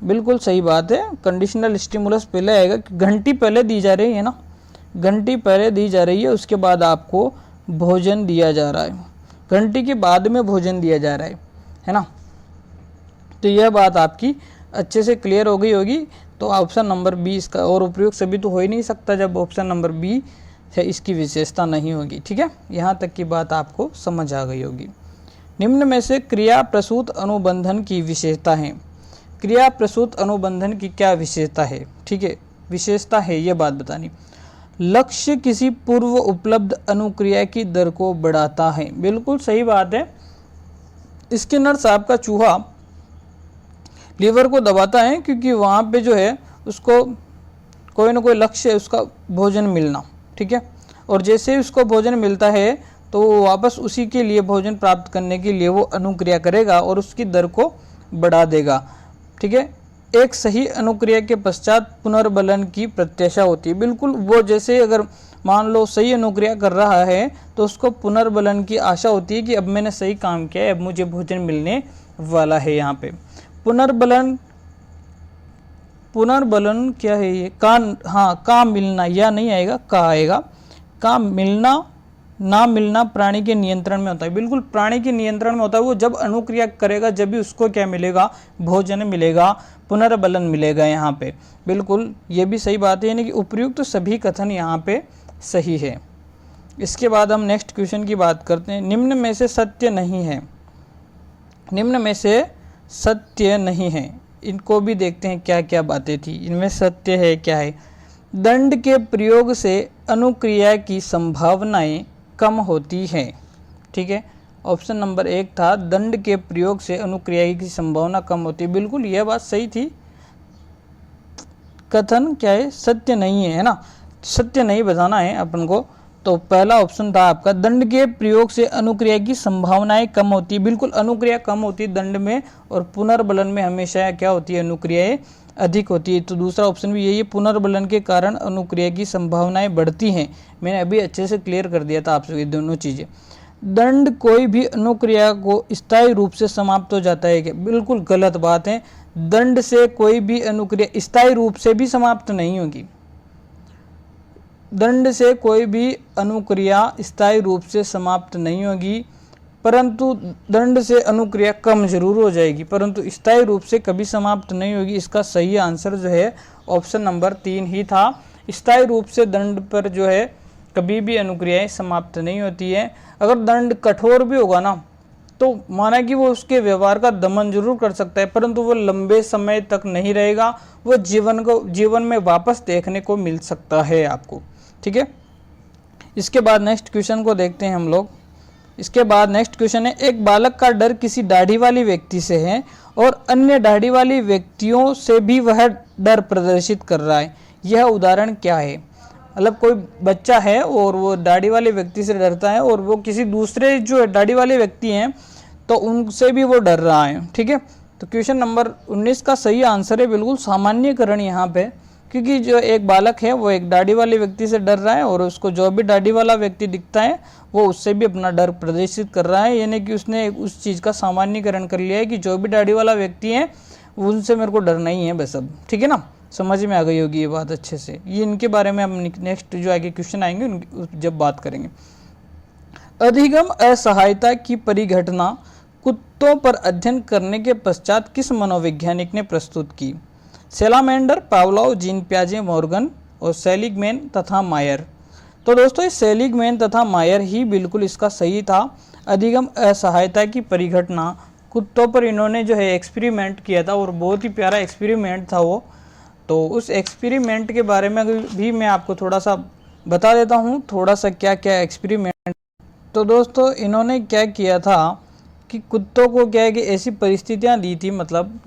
[SPEAKER 1] बिल्कुल सही बात है, कंडीशनल स्टिमुलस पहले आएगा, घंटी पहले दी जा रही है ना, घंटी पहले दी जा रही है, उसके बाद आपको भोजन दिया जा रहा है, घंटी के बाद में भोजन दिया जा रहा है ना। तो यह बात आपकी अच्छे से क्लियर हो गई होगी। तो ऑप्शन नंबर बी इसका और उपयोग सभी तो हो ही नहीं सकता जब ऑप्शन नंबर बी है इसकी विशेषता नहीं होगी। ठीक है, यहाँ तक की बात आपको समझ आ गई होगी। निम्न में से क्रिया प्रसूत अनुबंधन की विशेषता है। क्रिया प्रसूत अनुबंधन की क्या विशेषता है? ठीक है, विशेषता है ये बात बतानी। लक्ष्य किसी पूर्व उपलब्ध अनुक्रिया की दर को बढ़ाता है। बिल्कुल सही बात है, स्किनर साहब का चूहा लीवर को दबाता है क्योंकि वहाँ पे जो है उसको कोई ना कोई लक्ष्य है, उसका भोजन मिलना। ठीक है, और जैसे ही उसको भोजन मिलता है तो वो वापस उसी के लिए भोजन प्राप्त करने के लिए वो अनुक्रिया करेगा और उसकी दर को बढ़ा देगा। ठीक है, एक सही अनुक्रिया के पश्चात पुनर्बलन की प्रत्याशा होती है। बिल्कुल, वो जैसे अगर मान लो सही अनुक्रिया कर रहा है तो उसको पुनर्बलन की आशा होती है कि अब मैंने सही काम किया है, अब मुझे भोजन मिलने वाला है। यहाँ पे पुनर्बलन क्या है ये? का मिलना, या नहीं आएगा, का आएगा। का मिलना ना मिलना प्राणी के नियंत्रण में होता है। बिल्कुल प्राणी के नियंत्रण में होता है, वो जब अनुक्रिया करेगा जब भी उसको क्या मिलेगा, भोजन मिलेगा, पुनर्बलन मिलेगा यहाँ पे। बिल्कुल ये भी सही बात है, यानी कि उपयुक्त सभी कथन यहाँ पे सही है। इसके बाद हम नेक्स्ट क्वेश्चन की बात करते हैं। निम्न में से सत्य नहीं है, निम्न में से सत्य नहीं है, इनको भी देखते हैं क्या क्या बातें थी, इनमें सत्य है क्या है। दंड के प्रयोग से अनुक्रिया की संभावनाएं कम होती हैं। ठीक है, ऑप्शन नंबर एक था दंड के प्रयोग से अनुक्रिया की संभावना कम होती है। बिल्कुल यह बात सही थी। कथन क्या है? सत्य नहीं है ना, सत्य नहीं बताना है अपन को। तो पहला ऑप्शन था आपका दंड के प्रयोग से अनुक्रिया की संभावनाएं कम होती है। बिल्कुल अनुक्रिया कम होती है दंड में, और पुनर्बलन में हमेशा क्या होती है, अनुक्रियाएं अधिक होती है। तो दूसरा ऑप्शन भी यही है, पुनर्बलन के कारण अनुक्रिया की संभावनाएं बढ़ती हैं। मैंने अभी अच्छे से क्लियर कर दिया था आपसे ये दोनों चीज़ें। दंड कोई भी अनुक्रिया को स्थायी रूप से समाप्त हो जाता है क्या? बिल्कुल गलत बात है, दंड से कोई भी अनुक्रिया स्थायी रूप से भी समाप्त नहीं होगी। दंड से कोई भी अनुक्रिया स्थायी रूप से समाप्त नहीं होगी, परंतु दंड से अनुक्रिया कम जरूर हो जाएगी, परंतु स्थायी रूप से कभी समाप्त नहीं होगी। इसका सही आंसर जो है ऑप्शन नंबर 3 ही था। स्थायी रूप से दंड पर जो है कभी भी अनुक्रियाएं समाप्त नहीं होती है। अगर दंड कठोर भी होगा ना, तो माना कि वो उसके व्यवहार का दमन जरूर कर सकता है, परंतु वो लंबे समय तक नहीं रहेगा, वो जीवन में वापस देखने को मिल सकता है आपको। ठीक है, इसके बाद नेक्स्ट क्वेश्चन को देखते हैं हम लोग। इसके बाद नेक्स्ट क्वेश्चन है, एक बालक का डर किसी दाढ़ी वाली व्यक्ति से है और अन्य दाढ़ी वाली व्यक्तियों से भी वह डर प्रदर्शित कर रहा है। यह उदाहरण क्या है? मतलब कोई बच्चा है और वो दाढ़ी वाले व्यक्ति से डरता है, और वो किसी दूसरे जो दाढ़ी वाले व्यक्ति हैं तो उनसे भी वो डर रहा है। ठीक है, तो क्वेश्चन नंबर 19 का सही आंसर है बिल्कुल सामान्यकरण यहाँ पे, क्योंकि जो एक बालक है वो एक दाढ़ी वाले व्यक्ति से डर रहा है, और उसको जो भी दाढ़ी वाला व्यक्ति दिखता है वो उससे भी अपना डर प्रदर्शित कर रहा है। यानी कि उसने उस चीज़ का सामान्यकरण कर लिया है कि जो भी दाढ़ी वाला व्यक्ति है उनसे मेरे को डर नहीं है बस अब। ठीक है ना, समझ में आ गई होगी ये बात अच्छे से। ये इनके बारे में हम नेक्स्ट जो आगे क्वेश्चन आएंगे जब बात करेंगे। अधिगम असहायता की परिघटना कुत्तों पर अध्ययन करने के पश्चात किस मनोवैज्ञानिक ने प्रस्तुत की? सेलामेंडर, पावलोव, जीन पियाजे, मॉर्गन और सेलिगमैन तथा मायर। तो दोस्तों ये सेलिगमैन तथा मायर ही बिल्कुल इसका सही था। अधिगम असहायता की परिघटना कुत्तों पर इन्होंने जो है एक्सपेरिमेंट किया था और बहुत ही प्यारा एक्सपेरिमेंट था वो। तो उस एक्सपेरिमेंट के बारे में भी मैं आपको थोड़ा सा बता देता हूँ, थोड़ा सा क्या क्या एक्सपेरिमेंट। तो दोस्तों इन्होंने क्या किया था कि कुत्तों को क्या है कि ऐसी परिस्थितियाँ दी थी, मतलब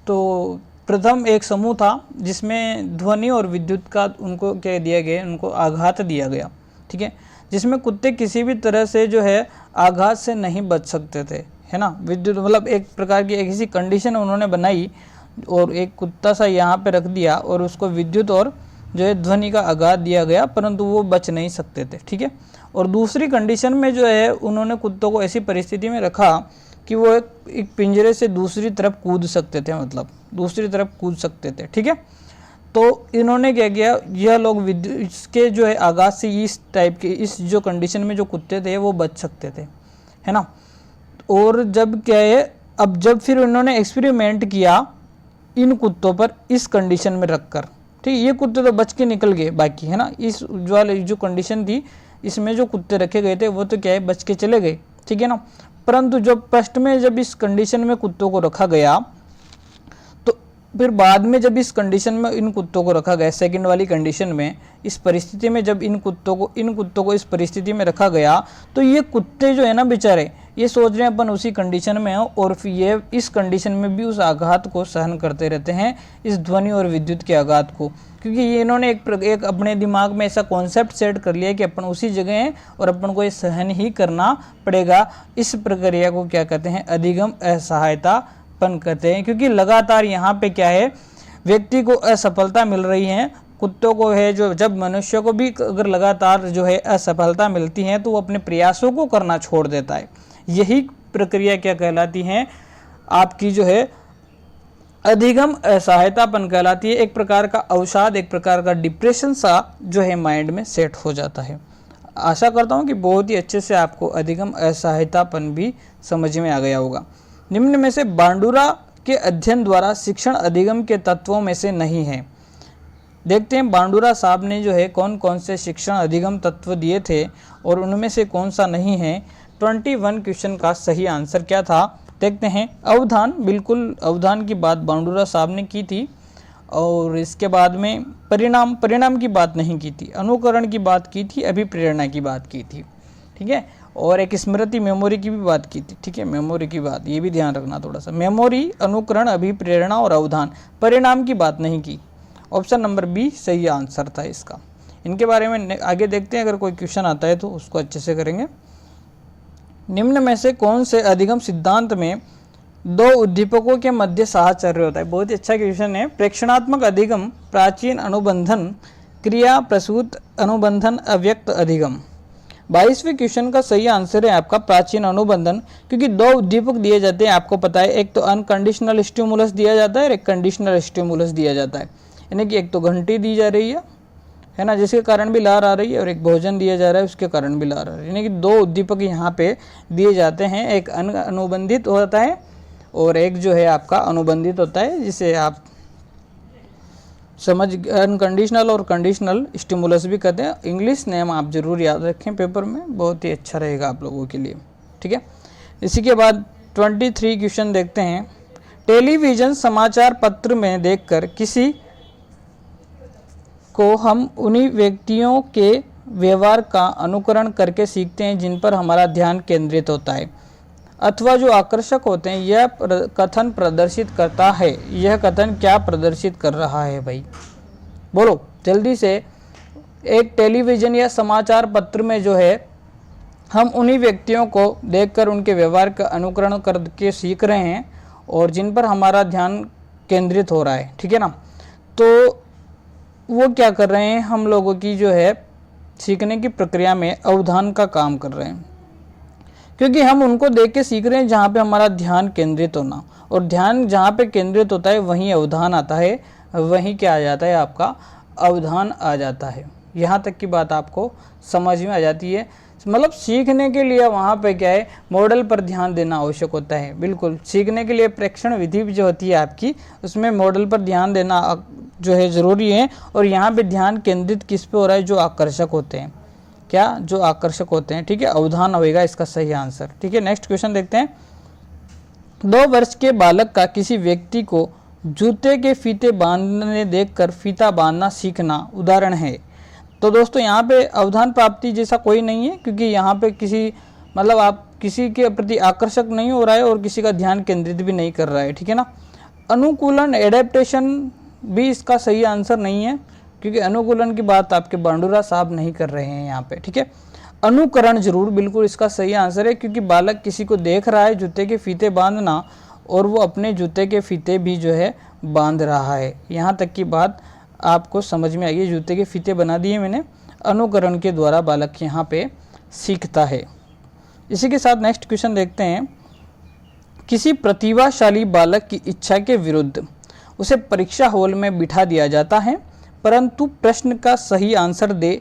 [SPEAKER 1] तो प्रथम एक समूह था जिसमें ध्वनि और विद्युत का उनको क्या दिया गया, उनको आघात दिया गया, ठीक है, जिसमें कुत्ते किसी भी तरह से जो है आघात से नहीं बच सकते थे, है ना। विद्युत मतलब एक प्रकार की एक ऐसी कंडीशन उन्होंने बनाई और एक कुत्ता सा यहाँ पे रख दिया और उसको विद्युत और जो है ध्वनि का आघात दिया गया, परंतु वो बच नहीं सकते थे, ठीक है। और दूसरी कंडीशन में जो है उन्होंने कुत्तों को ऐसी परिस्थिति में रखा कि वो एक पिंजरे से दूसरी तरफ कूद सकते थे, मतलब दूसरी तरफ कूद सकते थे, ठीक है। तो इन्होंने क्या किया, यह लोग विद्युत इसके जो है आघात से इस टाइप के इस जो कंडीशन में जो कुत्ते थे वो बच सकते थे, है ना। और जब क्या है, अब जब फिर उन्होंने एक्सपेरिमेंट किया इन कुत्तों पर इस कंडीशन में रखकर, ठीक, ये कुत्ते तो बच के निकल गए बाकी, है ना। इस वाले जो कंडीशन थी इसमें जो कुत्ते रखे गए थे वो तो क्या है बच के चले गए, ठीक है ना। परंतु जब फर्स्ट में जब इस कंडीशन में कुत्तों को रखा गया तो फिर बाद में जब इस कंडीशन में इन कुत्तों को रखा गया, सेकंड वाली कंडीशन में इस परिस्थिति में जब इन कुत्तों को इस परिस्थिति में रखा गया तो ये कुत्ते जो है ना बेचारे ये सोच रहे हैं अपन उसी कंडीशन में हो और फिर ये इस कंडीशन में भी उस आघात को सहन करते रहते हैं, इस ध्वनि और विद्युत के आघात को, क्योंकि ये इन्होंने एक अपने दिमाग में ऐसा कॉन्सेप्ट सेट कर लिया कि अपन उसी जगह हैं और अपन को ये सहन ही करना पड़ेगा। इस प्रक्रिया को क्या कहते हैं, अधिगम असहायतापन कहते हैं। क्योंकि लगातार यहाँ पे क्या है व्यक्ति को असफलता मिल रही है, कुत्तों को है जो, जब मनुष्य को भी अगर लगातार जो है असफलता मिलती है तो वो अपने प्रयासों को करना छोड़ देता है। यही प्रक्रिया क्या कहलाती है, आपकी जो है अधिगम असहायतापन कहलाती है। एक प्रकार का अवसाद, एक प्रकार का डिप्रेशन सा जो है माइंड में सेट हो जाता है। आशा करता हूँ कि बहुत ही अच्छे से आपको अधिगम असहायतापन भी समझ में आ गया होगा। निम्न में से बांडुरा के अध्ययन द्वारा शिक्षण अधिगम के तत्वों में से नहीं है। देखते हैं बांडुरा साहब ने जो है कौन कौन से शिक्षण अधिगम तत्व दिए थे और उनमें से कौन सा नहीं है। 21 क्वेश्चन का सही आंसर क्या था देखते हैं। अवधान, बिल्कुल अवधान की बात बांडुरा साहब ने की थी और इसके बाद में परिणाम की बात नहीं की थी, अनुकरण की बात की थी, अभिप्रेरणा की बात की थी, ठीक है। और एक स्मृति मेमोरी की भी बात की थी, ठीक है, मेमोरी की बात, ये भी ध्यान रखना थोड़ा सा। मेमोरी, अनुकरण, अभिप्रेरणा और अवधान, परिणाम की बात नहीं की। ऑप्शन नंबर बी सही आंसर था इसका। इनके बारे में आगे देखते हैं, अगर कोई क्वेश्चन आता है तो उसको अच्छे से करेंगे। निम्न में से कौन से अधिगम सिद्धांत में दो उद्दीपकों के मध्य साहचर्य होता है। बहुत ही अच्छा क्वेश्चन है। प्रेक्षणात्मक अधिगम, प्राचीन अनुबंधन, क्रिया प्रसूत अनुबंधन, अव्यक्त अधिगम। 22वें क्वेश्चन का सही आंसर है आपका प्राचीन अनुबंधन, क्योंकि दो उद्दीपक दिए जाते हैं, आपको पता है, एक तो अनकंडीशनल स्टिमुलस दिया जाता है और एक कंडीशनल स्टिमुलस दिया जाता है। यानी कि एक तो घंटी दी जा रही है ना, जिसके कारण भी लार आ रही है, और एक भोजन दिया जा रहा है उसके कारण भी लार आ रही है। यानी कि दो उद्दीपक यहाँ पे दिए जाते हैं, एक अनुबंधित होता है और एक जो है आपका अनुबंधित होता है, जिसे आप समझ अनकंडीशनल और कंडीशनल स्टिमुलस भी कहते हैं। इंग्लिश नेम आप जरूर याद रखें पेपर में, बहुत ही अच्छा रहेगा आप लोगों के लिए, ठीक है। इसी के बाद 23 क्वेश्चन देखते हैं। टेलीविज़न समाचार पत्र में देखकर किसी को हम उन्हीं व्यक्तियों के व्यवहार का अनुकरण करके सीखते हैं जिन पर हमारा ध्यान केंद्रित होता है अथवा जो आकर्षक होते हैं। यह कथन प्रदर्शित करता है, यह कथन क्या प्रदर्शित कर रहा है भाई, बोलो जल्दी से। एक टेलीविज़न या समाचार पत्र में जो है हम उन्हीं व्यक्तियों को देखकर उनके व्यवहार का अनुकरण करके सीख रहे हैं और जिन पर हमारा ध्यान केंद्रित हो रहा है, ठीक है ना। तो वो क्या कर रहे हैं, हम लोगों की जो है सीखने की प्रक्रिया में अवधान का काम कर रहे हैं, क्योंकि हम उनको देख के सीख रहे हैं जहाँ पे हमारा ध्यान केंद्रित होना, और ध्यान जहाँ पे केंद्रित होता है वहीं अवधान आता है। वहीं क्या आ जाता है, आपका अवधान आ जाता है। यहाँ तक की बात आपको समझ में आ जाती है। मतलब सीखने के लिए वहाँ पे क्या है, मॉडल पर ध्यान देना आवश्यक होता है। बिल्कुल सीखने के लिए प्रेक्षण विधि जो होती है आपकी, उसमें मॉडल पर ध्यान देना जो है ज़रूरी है। और यहाँ पे ध्यान केंद्रित किस पे हो रहा है, जो आकर्षक होते हैं, क्या, जो आकर्षक होते हैं। ठीक है, अवधान होगा इसका सही आंसर। ठीक है, नेक्स्ट क्वेश्चन देखते हैं। 2 वर्ष के बालक का किसी व्यक्ति को जूते के फीते बांधने देखकर फीता बांधना सीखना उदाहरण है। तो दोस्तों यहाँ पे अवधान प्राप्ति जैसा कोई नहीं है, क्योंकि यहाँ पे किसी मतलब आप किसी के प्रति आकर्षक नहीं हो रहा है और किसी का ध्यान केंद्रित भी नहीं कर रहा है। ठीक है ना। अनुकूलन एडेप्टेशन भी इसका सही आंसर नहीं है, क्योंकि अनुकूलन की बात आपके बांडुरा साहब नहीं कर रहे हैं यहाँ पे। ठीक है, अनुकरण जरूर बिल्कुल इसका सही आंसर है, क्योंकि बालक किसी को देख रहा है जूते के फीते बांधना और वो अपने जूते के फीते भी जो है बांध रहा है। यहाँ तक की बात आपको समझ में आई है। जूते के फीते बना दिए मैंने। अनुकरण के द्वारा बालक यहाँ पे सीखता है। इसी के साथ नेक्स्ट क्वेश्चन देखते हैं। किसी प्रतिभाशाली बालक की इच्छा के विरुद्ध उसे परीक्षा हॉल में बिठा दिया जाता है, परंतु प्रश्न का सही आंसर दे,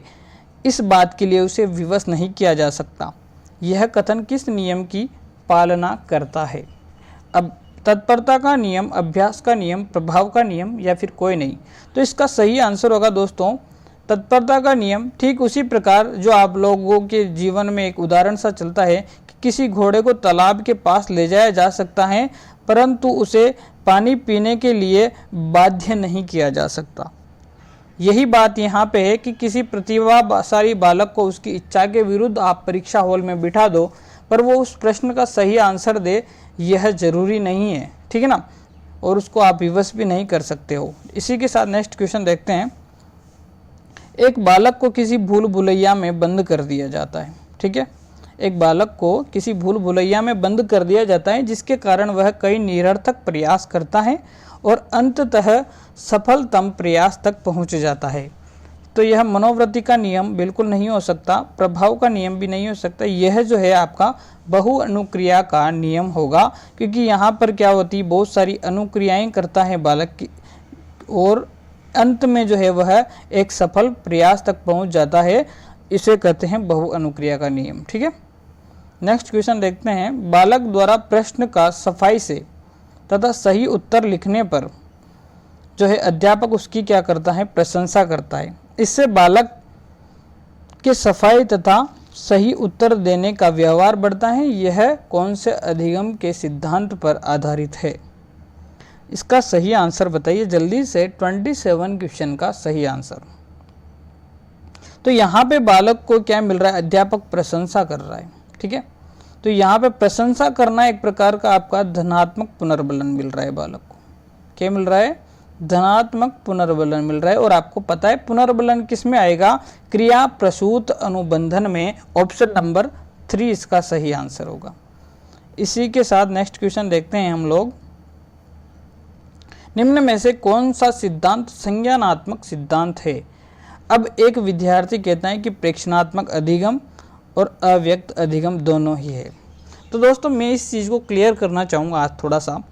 [SPEAKER 1] इस बात के लिए उसे विवश नहीं किया जा सकता। यह कथन किस नियम की पालना करता है? अब तत्परता का नियम, अभ्यास का नियम, प्रभाव का नियम या फिर कोई नहीं? तो इसका सही आंसर होगा दोस्तों तत्परता का नियम। ठीक उसी प्रकार जो आप लोगों के जीवन में एक उदाहरण सा चलता है कि किसी घोड़े को तालाब के पास ले जाया जा सकता है, परंतु उसे पानी पीने के लिए बाध्य नहीं किया जा सकता। यही बात यहाँ पे है कि किसी प्रतिभाशाली बालक को उसकी इच्छा के विरुद्ध आप परीक्षा हॉल में बिठा दो, पर वो उस प्रश्न का सही आंसर दे, यह जरूरी नहीं है। ठीक है ना, और उसको आप विवश भी नहीं कर सकते हो। इसी के साथ नेक्स्ट क्वेश्चन देखते हैं। एक बालक को किसी भूल भुलैया में बंद कर दिया जाता है। ठीक है, एक बालक को किसी भूल भुलैया में बंद कर दिया जाता है, जिसके कारण वह कई निरर्थक प्रयास करता है और अंततः सफलतम प्रयास तक पहुंच जाता है। तो यह मनोवृत्ति का नियम बिल्कुल नहीं हो सकता, प्रभाव का नियम भी नहीं हो सकता। यह जो है आपका बहु अनुक्रिया का नियम होगा, क्योंकि यहाँ पर क्या होती है, बहुत सारी अनुक्रियाएं करता है बालक की और अंत में जो है वह एक सफल प्रयास तक पहुँच जाता है। इसे कहते हैं बहु अनुक्रिया का नियम। ठीक है, नेक्स्ट क्वेश्चन देखते हैं। बालक द्वारा प्रश्न का सफाई से तथा सही उत्तर लिखने पर जो है अध्यापक उसकी क्या करता है, प्रशंसा करता है। इससे बालक के सफाई तथा सही उत्तर देने का व्यवहार बढ़ता है। यह कौन से अधिगम के सिद्धांत पर आधारित है? इसका सही आंसर बताइए जल्दी से। 27 क्वेश्चन का सही आंसर। तो यहाँ पे बालक को क्या मिल रहा है, अध्यापक प्रशंसा कर रहा है। ठीक है, तो यहाँ पे प्रशंसा करना एक प्रकार का आपका धनात्मक पुनर्बलन मिल रहा है बालक को। क्या मिल रहा है, धनात्मक पुनर्बलन मिल रहा है। और आपको पता है पुनर्बलन किस में आएगा, क्रिया प्रसूत अनुबंधन में। ऑप्शन नंबर 3 इसका सही आंसर होगा। इसी के साथ नेक्स्ट क्वेश्चन देखते हैं हम लोग। निम्न में से कौन सा सिद्धांत संज्ञानात्मक सिद्धांत है? अब एक विद्यार्थी कहता है कि प्रेक्षणात्मक अधिगम और अव्यक्त अधिगम दोनों ही है। तो दोस्तों मैं इस चीज़ को क्लियर करना चाहूँगा आज थोड़ा सा।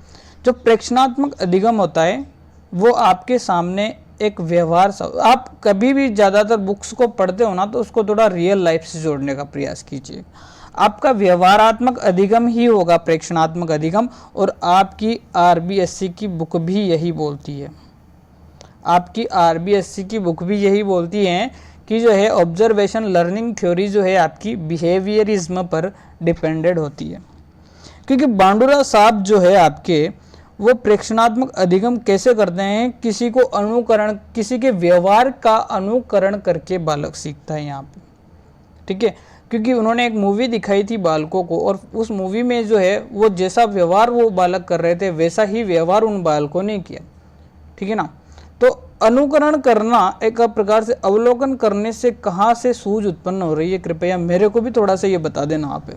[SPEAKER 1] जो प्रेक्षणात्मक अधिगम होता है वो आपके सामने एक व्यवहार, आप कभी भी ज़्यादातर बुक्स को पढ़ते हो ना, तो उसको थोड़ा रियल लाइफ से जोड़ने का प्रयास कीजिए। आपका व्यवहारात्मक अधिगम ही होगा प्रेक्षणात्मक अधिगम। और आपकी आरबीएससी की बुक भी यही बोलती है, आपकी आरबीएससी की बुक भी यही बोलती है कि जो है ऑब्जर्वेशन लर्निंग थ्योरी जो है आपकी बिहेवियरिज्म पर डिपेंडेड होती है। क्योंकि बांडुरा साहब जो है आपके वो प्रेक्षणात्मक अधिगम कैसे करते हैं, किसी को अनुकरण, किसी के व्यवहार का अनुकरण करके बालक सीखता है यहाँ पे। ठीक है, क्योंकि उन्होंने एक मूवी दिखाई थी बालकों को, और उस मूवी में जो है वो जैसा व्यवहार वो बालक कर रहे थे वैसा ही व्यवहार उन बालकों ने किया। ठीक है ना, तो अनुकरण करना एक प्रकार से अवलोकन करने से कहाँ से सूझ उत्पन्न हो रही है, कृपया मेरे को भी थोड़ा सा ये बता देना आप।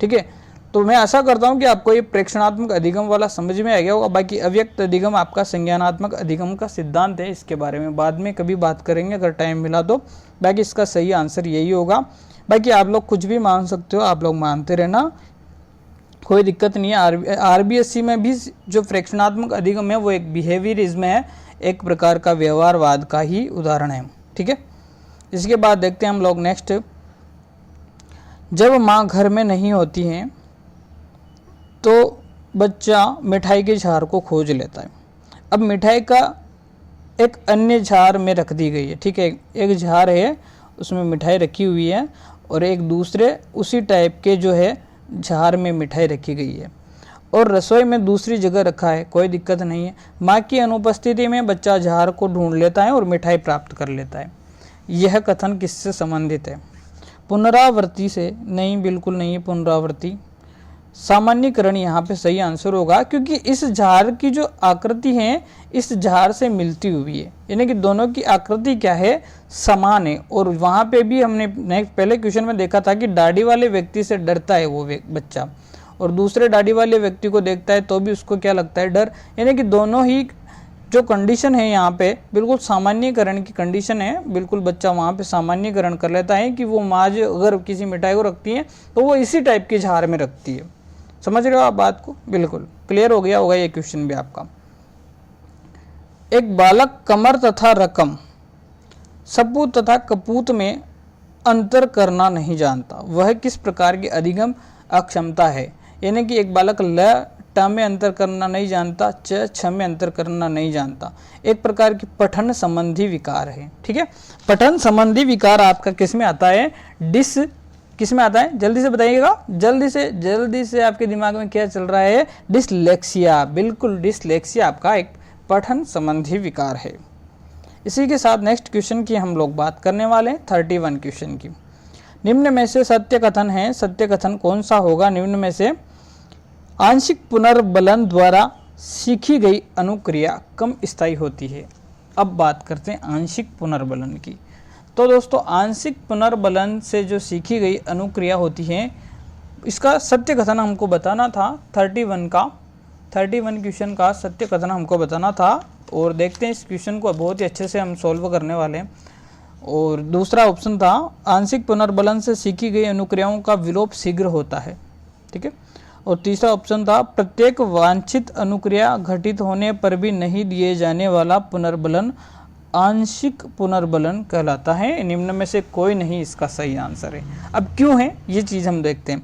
[SPEAKER 1] ठीक है, तो मैं आशा करता हूँ कि आपको ये प्रेक्षणात्मक अधिगम वाला समझ में आ गया होगा। बाकी अव्यक्त अधिगम आपका संज्ञानात्मक अधिगम का सिद्धांत है, इसके बारे में बाद में कभी बात करेंगे अगर टाइम मिला तो। बाकी इसका सही आंसर यही होगा। बाकी आप लोग कुछ भी मान सकते हो, आप लोग मानते रहना। कोई दिक्कत नहीं है। आरबीएससी में भी जो फ्रैक्शनात्मक अधिगम है वो एक बिहेवियरिज्म है, एक प्रकार का व्यवहारवाद का ही उदाहरण है। ठीक है, इसके बाद देखते हैं हम लोग नेक्स्ट। जब माँ घर में नहीं होती है तो बच्चा मिठाई के झार को खोज लेता है। अब मिठाई का एक अन्य झार में रख दी गई है। ठीक है, एक झार है उसमें मिठाई रखी हुई है और एक दूसरे उसी टाइप के जो है झार में मिठाई रखी गई है और रसोई में दूसरी जगह रखा है, कोई दिक्कत नहीं है। माँ की अनुपस्थिति में बच्चा झार को ढूंढ लेता है और मिठाई प्राप्त कर लेता है। यह कथन किससे संबंधित है? पुनरावृत्ति से? नहीं, बिल्कुल नहीं है पुनरावृत्ति। सामान्यीकरण यहाँ पे सही आंसर होगा, क्योंकि इस झार की जो आकृति है इस झार से मिलती हुई है, यानी कि दोनों की आकृति क्या है, समान है। और वहाँ पे भी हमने पहले क्वेश्चन में देखा था कि दाढ़ी वाले व्यक्ति से डरता है वो बच्चा, और दूसरे दाढ़ी वाले व्यक्ति को देखता है तो भी उसको क्या लगता है, डर। यानी कि दोनों ही जो कंडीशन है यहाँ पे बिल्कुल सामान्यीकरण की कंडीशन है। बिल्कुल बच्चा वहाँ पे सामान्यीकरण कर लेता है कि वो माँ जो अगर किसी मिठाई को रखती है तो वो इसी टाइप की झार में रखती है। समझ रहे हो आप बात को? बिल्कुल क्लियर हो गया होगा ये क्वेश्चन भी आपका। एक बालक कमर तथा रकम, सपूत तथा कपूत में अंतर करना नहीं जानता, वह किस प्रकार की अधिगम अक्षमता है? यानी कि एक बालक ल ट में अंतर करना नहीं जानता, च छ में अंतर करना नहीं जानता, एक प्रकार की पठन संबंधी विकार है। ठीक है, पठन संबंधी विकार आपका किस में आता है? किस में आता है? जल्दी से बताइएगा, जल्दी से आपके दिमाग में क्या चल रहा है? डिसलेक्सिया। बिल्कुल, डिसलेक्सिया आपका एक पठन संबंधी विकार है। इसी के साथ नेक्स्ट क्वेश्चन की हम लोग बात करने वाले हैं, 31 क्वेश्चन की। निम्न में से सत्य कथन है, सत्य कथन कौन सा होगा? निम्न में से आंशिक पुनर्बलन द्वारा सीखी गई अनुक्रिया कम स्थायी होती है। अब बात करते हैं आंशिक पुनर्बलन की। तो दोस्तों, आंशिक पुनर्बलन से जो सीखी गई अनुक्रिया होती है, इसका सत्य कथन हमको बताना था। 31 क्वेश्चन का सत्य कथन हमको बताना था, और देखते हैं इस क्वेश्चन को बहुत ही अच्छे से हम सॉल्व करने वाले हैं। और दूसरा ऑप्शन था आंशिक पुनर्बलन से सीखी गई अनुक्रियाओं का विलोप शीघ्र होता है। ठीक है, और तीसरा ऑप्शन था प्रत्येक वांछित अनुक्रिया घटित होने पर भी नहीं दिए जाने वाला पुनर्बलन आंशिक पुनर्बलन कहलाता है। निम्न में से कोई नहीं इसका सही आंसर है। अब क्यों है ये चीज़ हम देखते हैं।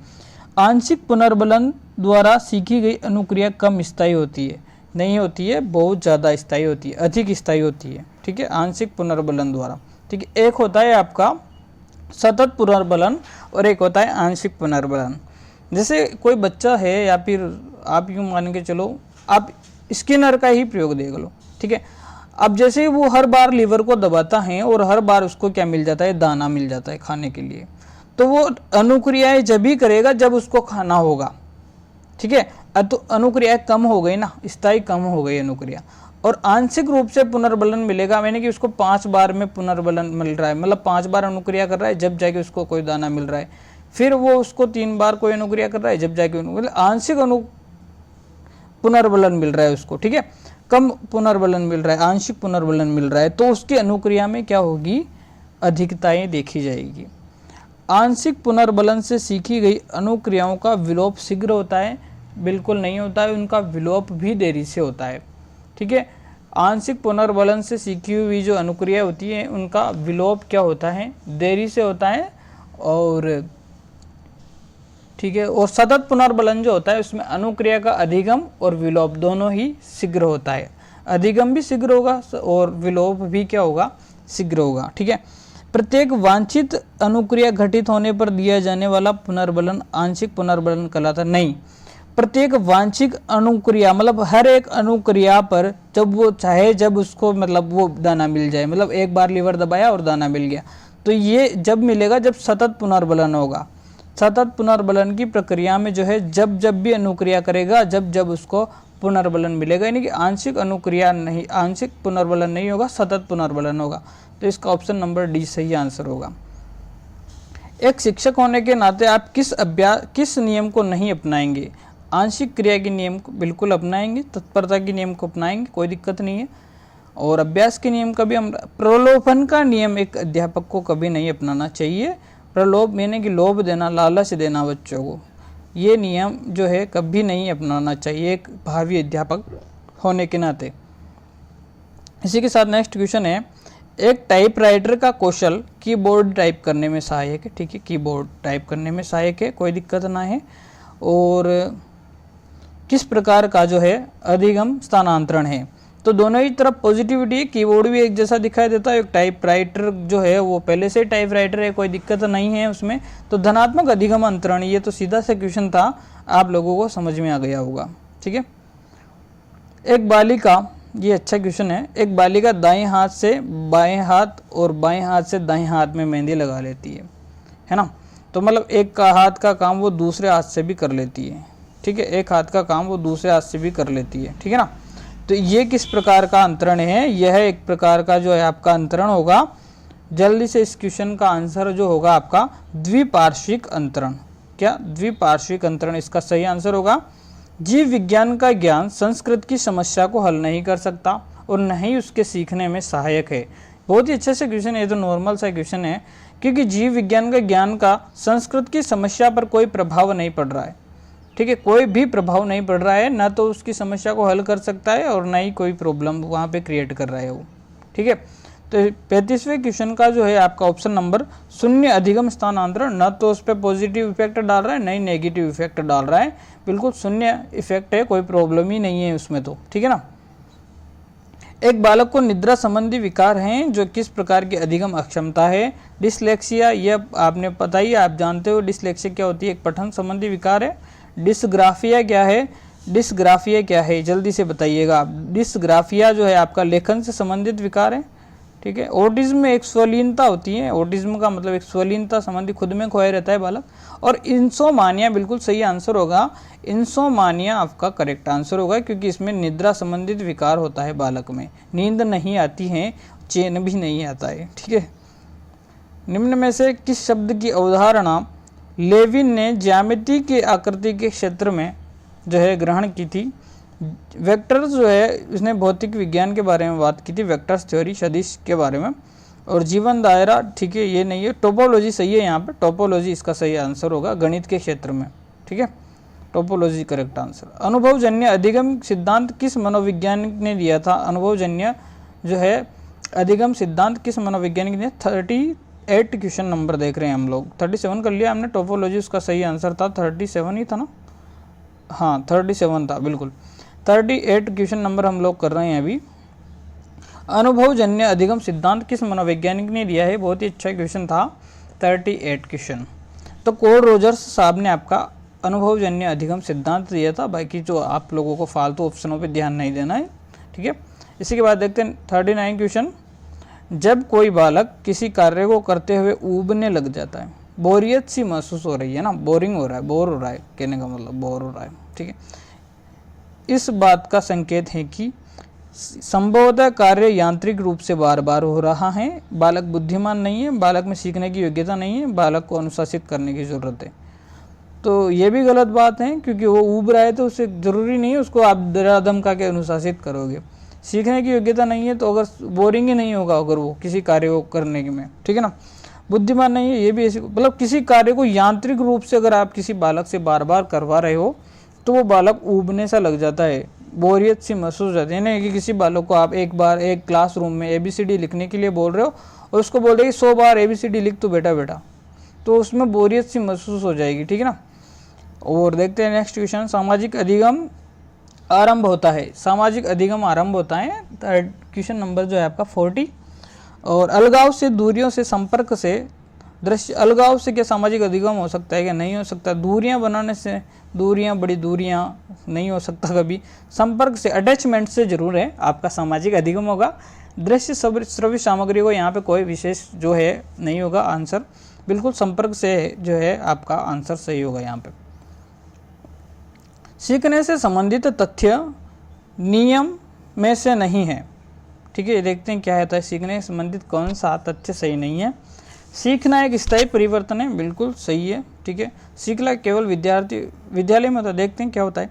[SPEAKER 1] आंशिक पुनर्बलन द्वारा सीखी गई अनुक्रिया कम स्थायी होती है, नहीं होती है, बहुत ज़्यादा स्थायी होती है, अधिक स्थायी होती है। ठीक है, आंशिक पुनर्बलन द्वारा। ठीक है, एक होता है आपका सतत पुनर्बलन और एक होता है आंशिक पुनर्बलन। जैसे कोई बच्चा है, या फिर आप यूँ मान के चलो, आप स्किनर का ही प्रयोग देख लो। ठीक है, अब जैसे ही वो हर बार लीवर को दबाता है और हर बार उसको क्या मिल जाता है, दाना मिल जाता है खाने के लिए, तो वो अनुक्रियाएं जब भी करेगा जब उसको खाना होगा। ठीक है, तो अनुक्रियाएं कम हो गई ना, स्थायी कम हो गई अनुक्रिया। और आंशिक रूप से पुनर्बलन मिलेगा, यानी कि उसको 5 बार में पुनर्बलन मिल रहा है, मतलब 5 बार अनुक्रिया कर रहा है जब जाके उसको कोई दाना मिल रहा है। फिर वो उसको 3 बार कोई अनुक्रिया कर रहा है जब जाके मतलब आंशिक पुनर्बलन मिल रहा है उसको। ठीक है, कम पुनर्बलन मिल रहा है, आंशिक पुनर्बलन मिल रहा है, तो उसकी अनुक्रिया में क्या होगी, अधिकताएं देखी जाएगी। आंशिक पुनर्बलन से सीखी गई अनुक्रियाओं का विलोप शीघ्र होता है? बिल्कुल नहीं होता है, उनका विलोप भी देरी से होता है। ठीक है, आंशिक पुनर्बलन से सीखी हुई जो अनुक्रिया होती है उनका विलोप क्या होता है, देरी से होता है। और ठीक है, और सतत पुनर्बलन जो होता है उसमें अनुक्रिया का अधिगम और विलोप दोनों ही शीघ्र होता है। अधिगम भी शीघ्र होगा और विलोप भी क्या होगा, शीघ्र होगा। ठीक है, प्रत्येक वांछित अनुक्रिया घटित होने पर दिया जाने वाला पुनर्बलन आंशिक पुनर्बलन कहलाता नहीं। प्रत्येक वांछित अनुक्रिया मतलब हर एक अनुक्रिया पर जब वो चाहे, जब उसको मतलब वो दाना मिल जाए, मतलब एक बार लीवर दबाया और दाना मिल गया, तो ये जब मिलेगा जब सतत पुनर्बलन होगा। सतत पुनर्बलन की प्रक्रिया में जो है जब जब भी अनुक्रिया करेगा जब जब उसको पुनर्बलन मिलेगा, यानी कि आंशिक अनुक्रिया नहीं, आंशिक पुनर्बलन नहीं होगा, सतत पुनर्बलन होगा। तो इसका ऑप्शन नंबर डी सही आंसर होगा। एक शिक्षक होने के नाते आप किस नियम को नहीं अपनाएंगे? आंशिक क्रिया के नियम को बिल्कुल अपनाएंगे, तत्परता के नियम को अपनाएंगे, कोई दिक्कत नहीं है। और अभ्यास के नियम का भी हम, प्रलोभन का नियम एक अध्यापक को कभी नहीं अपनाना चाहिए। प्रलोभ यानी कि लोभ देना, लालच देना बच्चों को, ये नियम जो है कभी नहीं अपनाना चाहिए एक भावी अध्यापक होने के नाते। इसी के साथ नेक्स्ट क्वेश्चन है, एक टाइपराइटर का कौशल कीबोर्ड टाइप करने में सहायक है। ठीक है, कीबोर्ड टाइप करने में सहायक है, कोई दिक्कत ना है। और किस प्रकार का जो है अधिगम स्थानांतरण है, तो दोनों ही तरफ पॉजिटिविटी है, कीबोर्ड भी एक जैसा दिखाई देता है, एक टाइपराइटर जो है वो पहले से टाइपराइटर है, कोई दिक्कत नहीं है उसमें। तो धनात्मक अधिगम अंतरण, ये तो सीधा सा क्वेश्चन था, आप लोगों को समझ में आ गया होगा। ठीक है, एक बालिका, ये अच्छा क्वेश्चन है, एक बालिका दाएं हाथ से बाएं हाथ और बाएं हाथ से दाएं हाथ में मेहंदी लगा लेती है ना। तो मतलब एक हाथ का काम वो दूसरे हाथ से भी कर लेती है। ठीक है, एक हाथ का काम वो दूसरे हाथ से भी कर लेती है। ठीक है ना, तो ये किस प्रकार का अंतरण है, यह एक प्रकार का जो है आपका अंतरण होगा। जल्दी से इस क्वेश्चन का आंसर जो होगा आपका द्विपार्श्विक अंतरण। क्या द्विपार्श्विक अंतरण इसका सही आंसर होगा। जीव विज्ञान का ज्ञान संस्कृत की समस्या को हल नहीं कर सकता और न ही उसके सीखने में सहायक है। बहुत ही अच्छे से क्वेश्चन है, ये तो नॉर्मल सा क्वेश्चन है, क्योंकि जीव विज्ञान का ज्ञान का संस्कृत की समस्या पर कोई प्रभाव नहीं पड़ रहा है। ठीक है, कोई भी प्रभाव नहीं पड़ रहा है, ना तो उसकी समस्या को हल कर सकता है और ना ही कोई प्रॉब्लम वहाँ पे क्रिएट कर रहा है वो। ठीक है, तो 35वें क्वेश्चन का जो है आपका ऑप्शन नंबर 0 अधिगम स्थानांतरण, न तो उस पर पॉजिटिव इफेक्ट डाल रहा है न ही नेगेटिव इफेक्ट डाल रहा है, बिल्कुल 0 इफेक्ट है, कोई प्रॉब्लम ही नहीं है उसमें तो। ठीक है ना, एक बालक को निद्रा संबंधी विकार हैं, जो किस प्रकार की अधिगम अक्षमता है। डिसलेक्सिया, यह आपने पता ही, आप जानते हो डिसलेक्सिया क्या होती है, एक पठन संबंधी विकार है। डिसग्राफिया क्या है, डिसग्राफिया क्या है, जल्दी से बताइएगा आप। डिसग्राफिया जो है आपका लेखन से संबंधित विकार है। ठीक है, ऑटिज्म में एक स्वलीनता होती है, ऑटिज्म का मतलब एक स्वलीनता संबंधी, खुद में खोया रहता है बालक। और इंसोमानिया बिल्कुल सही आंसर होगा, इंसोमानिया आपका करेक्ट आंसर होगा, क्योंकि इसमें निद्रा संबंधित विकार होता है बालक में, नींद नहीं आती है, चैन भी नहीं आता है। ठीक है, निम्न में से किस शब्द की अवधारणा लेविन ने ज्यामिति के आकृति के क्षेत्र में जो है ग्रहण की थी। वेक्टर्स जो है इसने भौतिक विज्ञान के बारे में बात की थी, वेक्टर्स थ्योरी सदिश के बारे में। और जीवन दायरा, ठीक है, ये नहीं है। टोपोलॉजी सही है, यहाँ पे टोपोलॉजी इसका सही आंसर होगा, गणित के क्षेत्र में। ठीक है, टोपोलॉजी करेक्ट आंसर। अनुभवजन्य अधिगम सिद्धांत किस मनोवैज्ञानिक ने दिया था। अनुभवजन्य जो है अधिगम सिद्धांत किस मनोवैज्ञानिक ने, 38 क्वेश्चन नंबर देख रहे हैं हम लोग, 37 कर लिया हमने। टोपोलॉजी उसका सही आंसर था, 37 ही था ना, हाँ 37 था बिल्कुल। 38 क्वेश्चन नंबर हम लोग कर रहे हैं अभी। अनुभवजन्य अधिगम सिद्धांत किस मनोवैज्ञानिक ने दिया है, बहुत ही अच्छा क्वेश्चन था, 38 क्वेश्चन। तो कोड रोजर्स साहब ने आपका अनुभवजन्य अधिगम सिद्धांत दिया था। बाकी जो आप लोगों को फालतू ऑप्शनों पे ध्यान नहीं देना है। ठीक है, इसी के बाद देखते हैं 39 क्वेश्चन। जब कोई बालक किसी कार्य को करते हुए ऊबने लग जाता है, बोरियत सी महसूस हो रही है ना, बोरिंग हो रहा है, बोर हो रहा है, कहने का मतलब बोर हो रहा है। ठीक है, इस बात का संकेत है कि संभवतः कार्य यांत्रिक रूप से बार बार हो रहा है, बालक बुद्धिमान नहीं है, बालक में सीखने की योग्यता नहीं है, बालक को अनुशासित करने की ज़रूरत है। तो ये भी गलत बात है, क्योंकि वो ऊब रहा है तो उससे ज़रूरी नहीं है उसको आप डरा धमका के अनुशासित करोगे। सीखने की योग्यता नहीं है तो अगर बोरिंग ही नहीं होगा अगर वो किसी कार्य को करने के में। ठीक है ना, बुद्धिमान नहीं है, ये भी ऐसी, मतलब किसी कार्य को यांत्रिक रूप से अगर आप किसी बालक से बार बार करवा रहे हो तो वो बालक ऊबने सा लग जाता है, बोरियत सी महसूस हो जाती है। नहीं कि किसी बालक को आप एक बार एक क्लासरूम में ABCD लिखने के लिए बोल रहे हो और उसको बोल रहे कि 100 बार ABCD लिख तो बेटा, तो उसमें बोरियत सी महसूस हो जाएगी। ठीक है ना, और देखते हैं नेक्स्ट क्वेश्चन। सामाजिक अधिगम आरंभ होता है, सामाजिक अधिगम आरंभ होता है, क्वेश्चन नंबर जो है आपका 40। और अलगाव से, दूरियों से, संपर्क से, दृश्य, अलगाव से क्या सामाजिक अधिगम हो सकता है क्या, नहीं हो सकता। दूरियां बनाने से, दूरियां, बड़ी दूरियां, नहीं हो सकता कभी। संपर्क से, अटैचमेंट से जरूर है आपका सामाजिक अधिगम होगा। दृश्य श्रव्य सामग्री को यहाँ पे कोई विशेष जो है नहीं होगा आंसर, बिल्कुल संपर्क से जो है आपका आंसर सही होगा यहाँ पे। सीखने से संबंधित तथ्य नियम में से नहीं है। ठीक है, देखते हैं क्या होता है, सीखने से संबंधित कौन सा तथ्य सही नहीं है। सीखना एक स्थायी परिवर्तन है, बिल्कुल सही है। ठीक है, सीखना केवल विद्यालय में होता है, देखते हैं क्या होता है।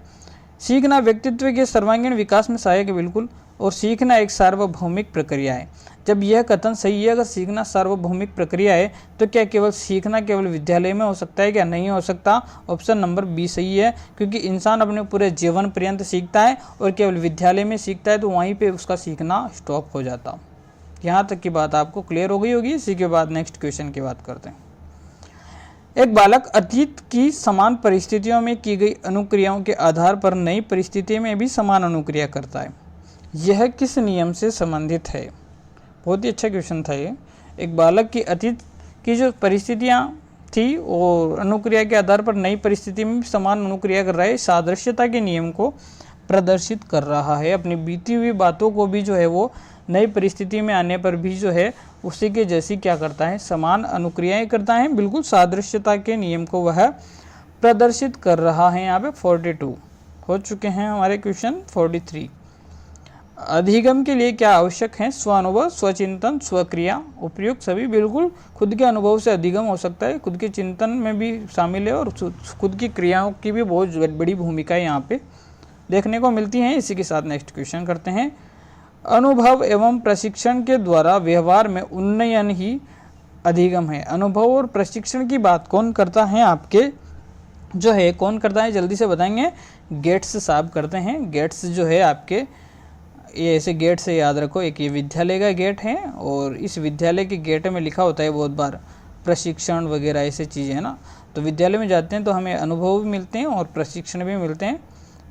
[SPEAKER 1] सीखना व्यक्तित्व के सर्वांगीण विकास में सहायक है, बिल्कुल। और सीखना एक सार्वभौमिक प्रक्रिया है। जब यह कथन सही है, अगर सीखना सार्वभौमिक प्रक्रिया है तो क्या केवल सीखना केवल विद्यालय में हो सकता है क्या? नहीं हो सकता। ऑप्शन नंबर बी सही है, क्योंकि इंसान अपने पूरे जीवन पर्यंत सीखता है और केवल विद्यालय में सीखता है तो वहीं पे उसका सीखना स्टॉप हो जाता। यहाँ तक की बात आपको क्लियर हो गई होगी। इसी के बाद नेक्स्ट क्वेश्चन की बात करते हैं। एक बालक अतीत की समान परिस्थितियों में की गई अनुक्रियाओं के आधार पर नई परिस्थिति में भी समान अनुक्रिया करता है। यह किस नियम से संबंधित है? बहुत ही अच्छा क्वेश्चन था ये। एक बालक की अतीत की जो परिस्थितियाँ थी और अनुक्रिया के आधार पर नई परिस्थिति में भी समान अनुक्रिया कर रहा है, सादृश्यता के नियम को प्रदर्शित कर रहा है। अपनी बीती हुई बातों को भी जो है वो नई परिस्थिति में आने पर भी जो है उसी के जैसी क्या करता है? समान अनुक्रियाएं करता है। बिल्कुल सादृश्यता के नियम को वह प्रदर्शित कर रहा है। यहाँ पे 42 हो चुके हैं हमारे क्वेश्चन। 43 अधिगम के लिए क्या आवश्यक है? स्वानुभव, स्वचिंतन, स्वक्रिया। उपयुक्त सभी। बिल्कुल खुद के अनुभव से अधिगम हो सकता है, खुद के चिंतन में भी शामिल है और खुद की क्रियाओं की भी बहुत बड़ी भूमिका यहाँ पे देखने को मिलती है। इसी के साथ नेक्स्ट क्वेश्चन करते हैं। अनुभव एवं प्रशिक्षण के द्वारा व्यवहार में उन्नयन ही अधिगम है। अनुभव और प्रशिक्षण की बात कौन करता है? आपके जो है कौन करता है? जल्दी से बताएंगे। गेट्स साहब करते हैं। गेट्स जो है आपके ये ऐसे गेट से याद रखो, एक ये विद्यालय का गेट है और इस विद्यालय के गेट में लिखा होता है बहुत बार प्रशिक्षण वगैरह ऐसे चीज़ें है ना। तो विद्यालय में जाते हैं तो हमें अनुभव भी मिलते हैं और प्रशिक्षण भी मिलते हैं।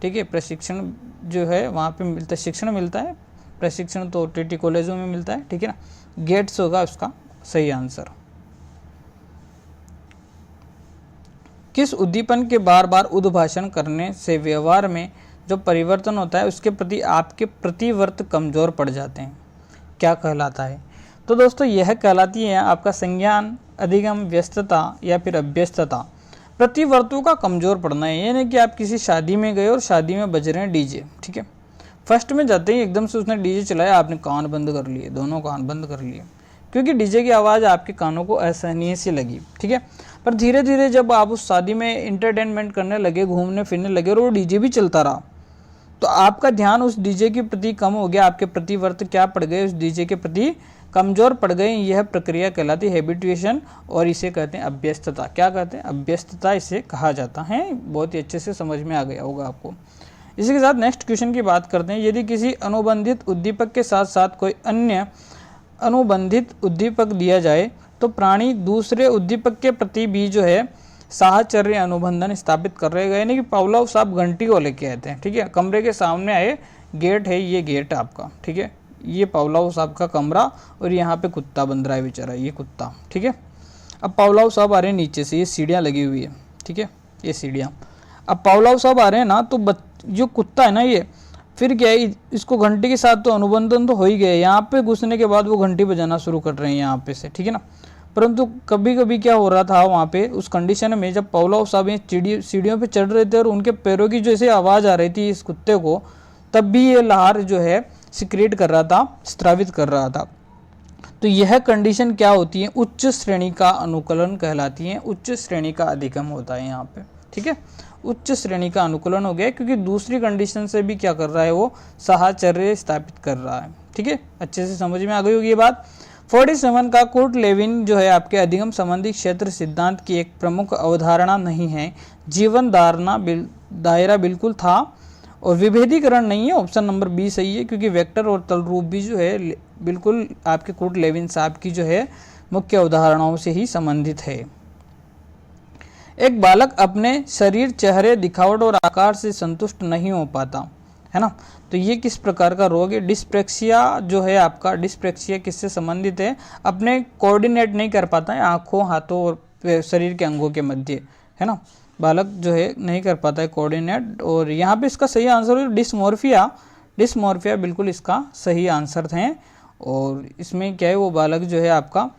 [SPEAKER 1] ठीक है, प्रशिक्षण जो है वहाँ पे मिलता है, शिक्षण मिलता है। प्रशिक्षण तो टीटी कॉलेजों में मिलता है। ठीक है ना। गेट्स होगा उसका सही आंसर। किस उद्दीपन के बार बार उद्भाषण करने से व्यवहार में जो परिवर्तन होता है उसके प्रति आपके प्रतिवर्त कमजोर पड़ जाते हैं? क्या कहलाता है? तो दोस्तों यह कहलाती है आपका संज्ञान, अधिगम, व्यस्तता या फिर अभ्यस्तता। प्रतिवर्तों का कमजोर पड़ना है। ये नहीं कि आप किसी शादी में गए और शादी में बज रहे हैं डीजे। ठीक है, फर्स्ट में जाते ही एकदम से उसने डीजे चलाया, आपने कान बंद कर लिए, दोनों कान बंद कर लिए, क्योंकि डीजे की आवाज़ आपके कानों को असहनीय सी लगी। ठीक है, पर धीरे धीरे जब आप उस शादी में इंटरटेनमेंट करने लगे, घूमने फिरने लगे और वो डीजे भी चलता रहा तो आपका ध्यान उस डीजे के प्रति कम हो गया। आपके प्रतिवर्त क्या पड़ गए? उस डीजे के प्रति कमजोर पड़ गए। यह प्रक्रिया कहलाती है हैबिटुएशन और इसे कहते हैं अभ्यस्तता। क्या कहते हैं? अभ्यस्तता इसे कहा जाता है। बहुत ही अच्छे से समझ में आ गया होगा आपको। इसी के साथ नेक्स्ट क्वेश्चन की बात करते हैं। यदि किसी अनुबंधित उद्दीपक के साथ साथ कोई अन्य अनुबंधित उद्दीपक दिया जाए तो प्राणी दूसरे उद्दीपक के प्रति भी जो है साहचर्य अनुबंधन स्थापित कर रहे गए। यानी कि पावलोव साहब घंटी को लेके आए थे। ठीक है, कमरे के सामने आए, गेट है, ये गेट आपका। ठीक है, ये पावलोव साहब का कमरा और यहाँ पे कुत्ता बंध रहा है बेचारा, ये कुत्ता। ठीक है, अब पावलोव साहब आ रहे हैं नीचे से, ये सीढ़ियाँ लगी हुई है। ठीक है, ये सीढ़ियाँ। अब पावलोव साहब आ रहे हैं ना, तो जो कुत्ता है ना ये फिर क्या है, इसको घंटी के साथ तो अनुबंधन तो हो ही गया। यहाँ पे घुसने के बाद वो घंटी बजाना शुरू कर रहे हैं यहाँ पे से। ठीक है ना, परंतु कभी कभी क्या हो रहा था वहाँ पे उस कंडीशन में, जब पावलोव साहब सीढ़ियों पे चढ़ रहे थे और उनके पैरों की जैसे आवाज़ आ रही थी इस कुत्ते को, तब भी ये लहार जो है सिक्रेट कर रहा था, स्त्रावित कर रहा था। तो यह कंडीशन क्या होती है? उच्च श्रेणी का अनुकूलन कहलाती है। उच्च श्रेणी का अधिगम होता है यहाँ पे। ठीक है, उच्च श्रेणी का अनुकूलन हो गया क्योंकि दूसरी कंडीशन से भी क्या कर रहा है, वो साहचर्य स्थापित कर रहा है। ठीक है, अच्छे से समझ में आ गई होगी ये बात। 47 का कुर्ट लेविन जो है आपके अधिगम संबंधी क्षेत्र सिद्धांत की एक प्रमुख अवधारणा नहीं है। जीवन धारणा दायरा बिल्कुल था और विभेदीकरण नहीं है। ऑप्शन नंबर बी सही है, क्योंकि वेक्टर और तल रूप भी जो है बिल्कुल आपके कुर्ट लेविन साहब की जो है मुख्य अवधारणाओं से ही संबंधित है। एक बालक अपने शरीर, चेहरे, दिखावट और आकार से संतुष्ट नहीं हो पाता है ना। तो ये किस प्रकार का रोग है? डिस्प्रेक्सिया जो है आपका, डिस्प्रेक्सिया किससे संबंधित है? अपने कोऑर्डिनेट नहीं कर पाता है आँखों, हाथों और शरीर के अंगों के मध्य, है ना। बालक जो है नहीं कर पाता है कोऑर्डिनेट। और यहाँ पे इसका सही आंसर है डिस्मोर्फिया। डिस्मोर्फिया बिल्कुल इसका सही आंसर है। और इसमें क्या है, वो बालक जो है आपका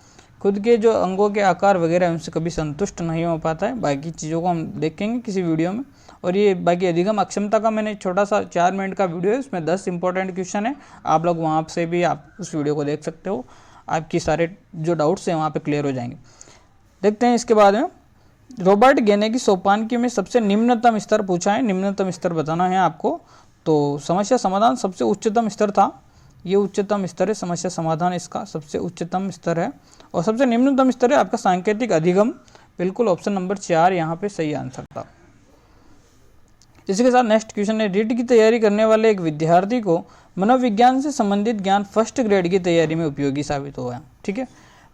[SPEAKER 1] खुद के जो अंगों के आकार वगैरह उनसे कभी संतुष्ट नहीं हो पाता है। बाकी चीज़ों को हम देखेंगे किसी वीडियो में। और ये बाकी अधिगम अक्षमता का मैंने छोटा सा 4 मिनट का वीडियो है, उसमें 10 इंपॉर्टेंट क्वेश्चन है। आप लोग वहाँ से भी आप उस वीडियो को देख सकते हो, आपकी सारे जो डाउट्स हैं वहाँ पे क्लियर हो जाएंगे। देखते हैं इसके बाद में रॉबर्ट गेने की सोपानकी में सबसे निम्नतम स्तर पूछा है। निम्नतम स्तर बताना है आपको। तो समस्या समाधान सबसे उच्चतम स्तर था, ये उच्चतम स्तर है, समस्या समाधान इसका सबसे उच्चतम स्तर है। और सबसे निम्नतम स्तर है आपका सांकेतिक अधिगम। बिल्कुल ऑप्शन नंबर 4 यहाँ पे सही आंसर था। इसी के साथ नेक्स्ट क्वेश्चन है, रीट की तैयारी करने वाले एक विद्यार्थी को मनोविज्ञान से संबंधित ज्ञान फर्स्ट ग्रेड की तैयारी में उपयोगी साबित हुआ है। ठीक है,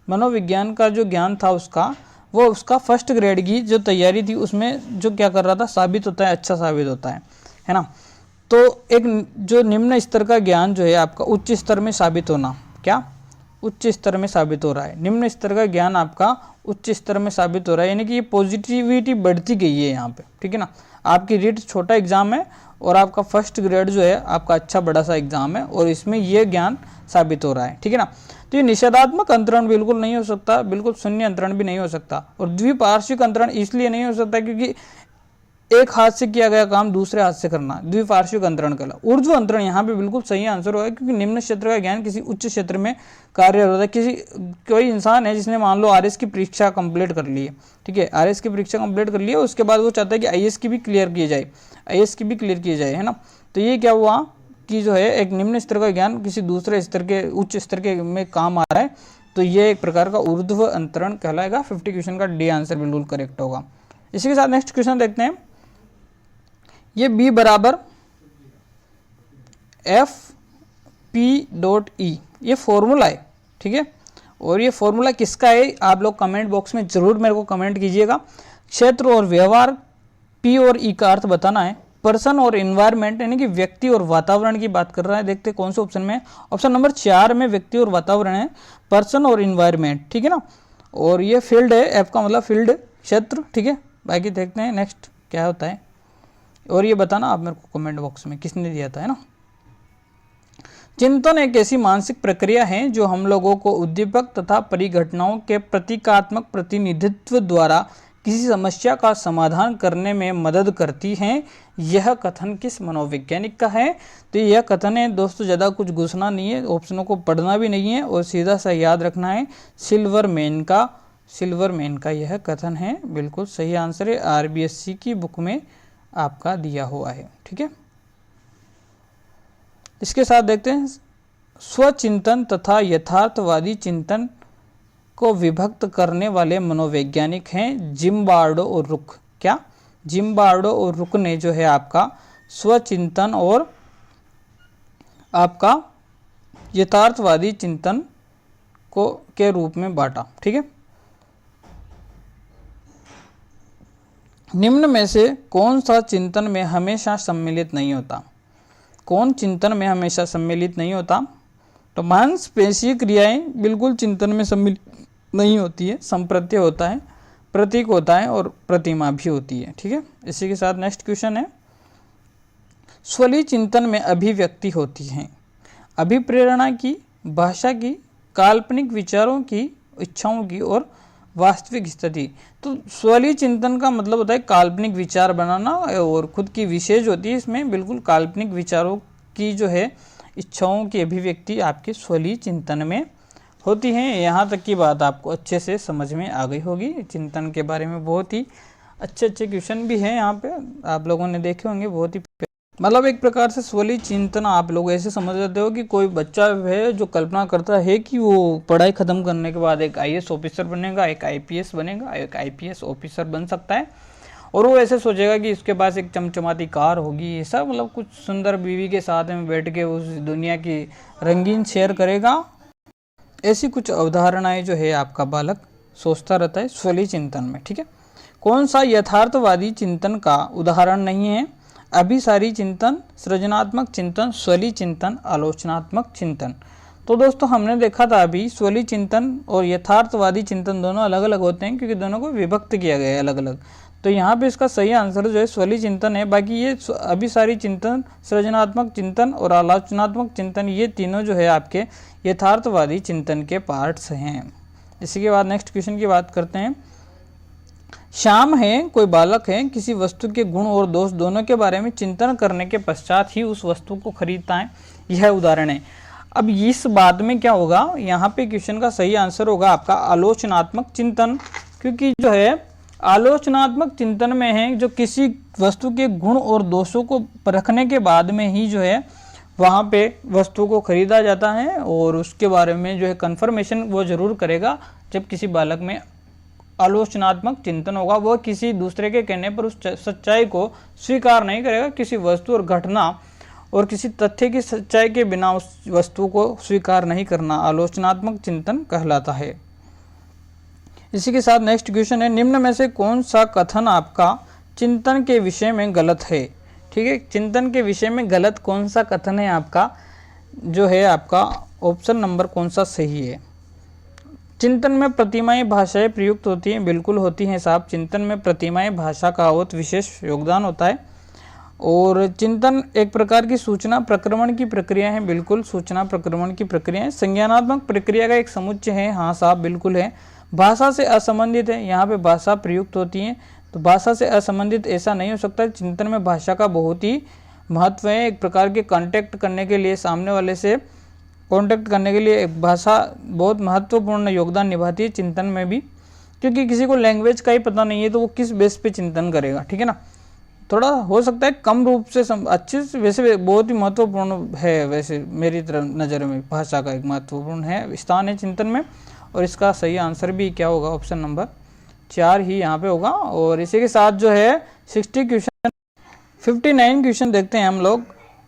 [SPEAKER 1] मनोविज्ञान का जो ज्ञान था उसका, वो उसका फर्स्ट ग्रेड की जो तैयारी थी उसमें जो क्या कर रहा था, साबित होता है, अच्छा साबित होता है ना। तो एक जो निम्न स्तर का ज्ञान जो है आपका उच्च स्तर में साबित होना, क्या उच्च स्तर में साबित हो रहा है, निम्न स्तर का ज्ञान आपका उच्च स्तर में साबित हो रहा है, यानी कि ये पॉजिटिविटी बढ़ती गई है यहाँ पे। ठीक है ना, आपकी रीट छोटा एग्जाम है और आपका फर्स्ट ग्रेड जो है आपका अच्छा बड़ा सा एग्जाम है और इसमें ये ज्ञान साबित हो रहा है। ठीक है ना, तो ये निषेधात्मक अंतरण बिल्कुल नहीं हो सकता, बिल्कुल शून्य अंतरण भी नहीं हो सकता। और द्विपार्श्विक अंतरण इसलिए नहीं हो सकता क्योंकि एक हाथ से किया गया काम दूसरे हाथ से करना द्विपार्श्विक अंतरण कहला। ऊर्ध्व अंतरण यहाँ पे बिल्कुल सही आंसर होगा क्योंकि निम्न क्षेत्र का ज्ञान किसी उच्च क्षेत्र में कार्य होता है। किसी कोई इंसान है जिसने मान लो आरएस की परीक्षा कंप्लीट कर ली है, ठीक है, आरएस की परीक्षा कंप्लीट कर ली है, उसके बाद वो चाहता है कि आईएएस की भी क्लियर की जाए, आईएएस की भी क्लियर की जाए, है ना। तो ये क्या हुआ कि जो है एक निम्न स्तर का ज्ञान किसी दूसरे स्तर के उच्च स्तर के में काम आ रहा है, तो ये एक प्रकार का ऊर्ध्व अंतरण कहलाएगा। 50 क्वेश्चन का डी आंसर बिल्कुल करेक्ट होगा। इसी के साथ नेक्स्ट क्वेश्चन देखते हैं, ये B बराबर F_P ये फॉर्मूला है। ठीक है, और ये फॉर्मूला किसका है आप लोग कमेंट बॉक्स में जरूर मेरे को कमेंट कीजिएगा। क्षेत्र और व्यवहार P और E का अर्थ बताना है। पर्सन और इन्वायरमेंट यानी कि व्यक्ति और वातावरण की बात कर रहा है। देखते हैं कौन से ऑप्शन में, ऑप्शन नंबर 4 में व्यक्ति और वातावरण है, पर्सन और इन्वायरमेंट। ठीक है ना, और ये फील्ड है, F का मतलब फील्ड क्षेत्र। ठीक है, बाकी देखते हैं नेक्स्ट क्या होता है और ये बताना आप मेरे को कमेंट बॉक्स में किसने दिया था, है ना। चिंतन एक ऐसी मानसिक प्रक्रिया है जो हम लोगों को उद्दीपक तथा परिघटनाओं के प्रतीकात्मक प्रतिनिधित्व द्वारा किसी समस्या का समाधान करने में मदद करती है। यह कथन किस मनोवैज्ञानिक का है? तो यह कथन है दोस्तों, ज़्यादा कुछ घुसना नहीं है, ऑप्शनों को पढ़ना भी नहीं है और सीधा सा याद रखना है, सिल्वरमैन का यह कथन है। बिल्कुल सही आंसर है, RBSC की बुक में आपका दिया हुआ है। ठीक है, इसके साथ देखते हैं, स्वचिंतन तथा यथार्थवादी चिंतन को विभक्त करने वाले मनोवैज्ञानिक हैं जिम्बार्डो और रुक। क्या जिम्बार्डो और रुक ने जो है आपका स्वचिंतन और आपका यथार्थवादी चिंतन को के रूप में बांटा। ठीक है, निम्न में से कौन सा चिंतन में हमेशा सम्मिलित नहीं होता? कौन चिंतन में हमेशा सम्मिलित नहीं होता? तो मांसपेशीय क्रियाएं बिल्कुल चिंतन में सम्मिलित नहीं होती है, संप्रत्यय होता है, प्रतीक होता है और प्रतिमा भी होती है। ठीक है, इसी के साथ नेक्स्ट क्वेश्चन है, स्वलीय चिंतन में अभिव्यक्ति होती है अभिप्रेरणा की, भाषा की, काल्पनिक विचारों की, इच्छाओं की और वास्तविक स्थिति। तो स्वलीय चिंतन का मतलब होता है काल्पनिक विचार बनाना और खुद की विशेष होती है इसमें बिल्कुल काल्पनिक विचारों की जो है इच्छाओं की अभिव्यक्ति आपके स्वलीय चिंतन में होती है। यहाँ तक की बात आपको अच्छे से समझ में आ गई होगी। चिंतन के बारे में बहुत ही अच्छे क्वेश्चन भी हैं यहाँ पे, आप लोगों ने देखे होंगे, बहुत ही मतलब एक प्रकार से स्वलीय चिंतन आप लोग ऐसे समझ लेते हो कि कोई बच्चा है जो कल्पना करता है कि वो पढ़ाई खत्म करने के बाद एक IAS ऑफिसर बनेगा, एक IPS बनेगा, एक IPS ऑफिसर बन सकता है, और वो ऐसे सोचेगा कि इसके पास एक चमचमाती कार होगी, ऐसा मतलब कुछ सुंदर बीवी के साथ में बैठ के उस दुनिया की रंगीन शेयर करेगा। ऐसी कुछ अवधारणाएं जो है आपका बालक सोचता रहता है स्वलीय चिंतन में। ठीक है, कौन सा यथार्थवादी चिंतन का उदाहरण नहीं है? अभिसारी चिंतन, सृजनात्मक चिंतन, स्वलीय चिंतन, आलोचनात्मक चिंतन। तो दोस्तों हमने देखा था अभी स्वलीय चिंतन और यथार्थवादी चिंतन दोनों अलग अलग होते हैं क्योंकि दोनों को विभक्त किया गया है अलग अलग। तो यहाँ पे इसका सही आंसर जो है स्वलीय चिंतन है। बाकी ये अभिसारी चिंतन, सृजनात्मक चिंतन और आलोचनात्मक चिंतन, ये तीनों जो है आपके यथार्थवादी चिंतन के पार्ट्स हैं। इसी के बाद नेक्स्ट क्वेश्चन की बात करते हैं। श्याम है, कोई बालक है, किसी वस्तु के गुण और दोष दोनों के बारे में चिंतन करने के पश्चात ही उस वस्तु को खरीदता है, यह उदाहरण है। अब इस बात में क्या होगा, यहाँ पे क्वेश्चन का सही आंसर होगा आपका आलोचनात्मक चिंतन, क्योंकि जो है आलोचनात्मक चिंतन में है जो किसी वस्तु के गुण और दोषों को परखने के बाद में ही जो है वहाँ पे वस्तु को खरीदा जाता है और उसके बारे में जो है कन्फर्मेशन वो ज़रूर करेगा जब किसी बालक में आलोचनात्मक चिंतन होगा। वह किसी दूसरे के कहने पर उस सच्चाई को स्वीकार नहीं करेगा। किसी वस्तु और घटना और किसी तथ्य की सच्चाई के बिना उस वस्तु को स्वीकार नहीं करना आलोचनात्मक चिंतन कहलाता है। इसी के साथ नेक्स्ट क्वेश्चन है, निम्न में से कौन सा कथन आपका चिंतन के विषय में गलत है। ठीक है, चिंतन के विषय में गलत कौन सा कथन है आपका, जो है आपका ऑप्शन नंबर कौन सा सही है। चिंतन में प्रतिमाएं भाषाएं प्रयुक्त होती हैं, बिल्कुल होती हैं साहब। चिंतन में प्रतिमाएं भाषा का बहुत विशेष योगदान होता है। और चिंतन एक प्रकार की सूचना प्रक्रमण की प्रक्रिया है, बिल्कुल सूचना प्रक्रमण की प्रक्रिया है। संज्ञानात्मक प्रक्रिया का एक समुच्चय है, हाँ साहब बिल्कुल है। भाषा से असंबंधित है, यहाँ पे भाषा प्रयुक्त होती है, तो भाषा से असंबंधित ऐसा नहीं हो सकता। चिंतन में भाषा का बहुत ही महत्व है। एक प्रकार के कांटेक्ट करने के लिए, सामने वाले से कांटेक्ट करने के लिए एक भाषा बहुत महत्वपूर्ण योगदान निभाती है चिंतन में भी, क्योंकि किसी को लैंग्वेज का ही पता नहीं है तो वो किस बेस पे चिंतन करेगा। ठीक है ना, थोड़ा हो सकता है कम रूप से अच्छे से, वैसे बहुत ही महत्वपूर्ण है। वैसे मेरी तरफ नज़र में भाषा का एक महत्वपूर्ण है स्थान है चिंतन में। और इसका सही आंसर भी क्या होगा, ऑप्शन नंबर 4 ही यहाँ पे होगा। और इसी के साथ जो है 59 क्वेश्चन देखते हैं हम लोग।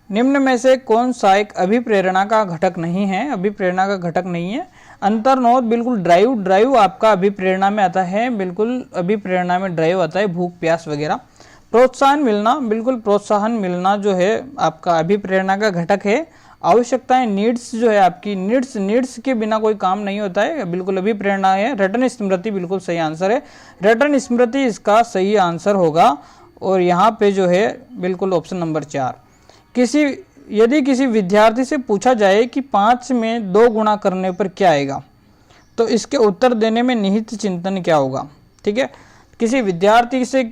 [SPEAKER 1] निम्न में से कौन सा एक अभिप्रेरणा का घटक नहीं है। अभिप्रेरणा का घटक नहीं है। अंतर्नोद बिल्कुल, ड्राइव आपका अभिप्रेरणा में आता है, बिल्कुल अभिप्रेरणा में ड्राइव आता है, भूख प्यास वगैरह। प्रोत्साहन मिलना, बिल्कुल प्रोत्साहन मिलना जो है आपका अभिप्रेरणा का घटक है। आवश्यकताएं, नीड्स जो है आपकी, नीड्स के बिना कोई काम नहीं होता है, बिल्कुल अभिप्रेरणा है। रटन स्मृति बिल्कुल सही आंसर है, रटन स्मृति इसका सही आंसर होगा। और यहाँ पे जो है बिल्कुल ऑप्शन नंबर 4। यदि किसी विद्यार्थी से पूछा जाए कि 5 में 2 गुणा करने पर क्या आएगा, तो इसके उत्तर देने में निहित चिंतन क्या होगा। ठीक है, किसी विद्यार्थी से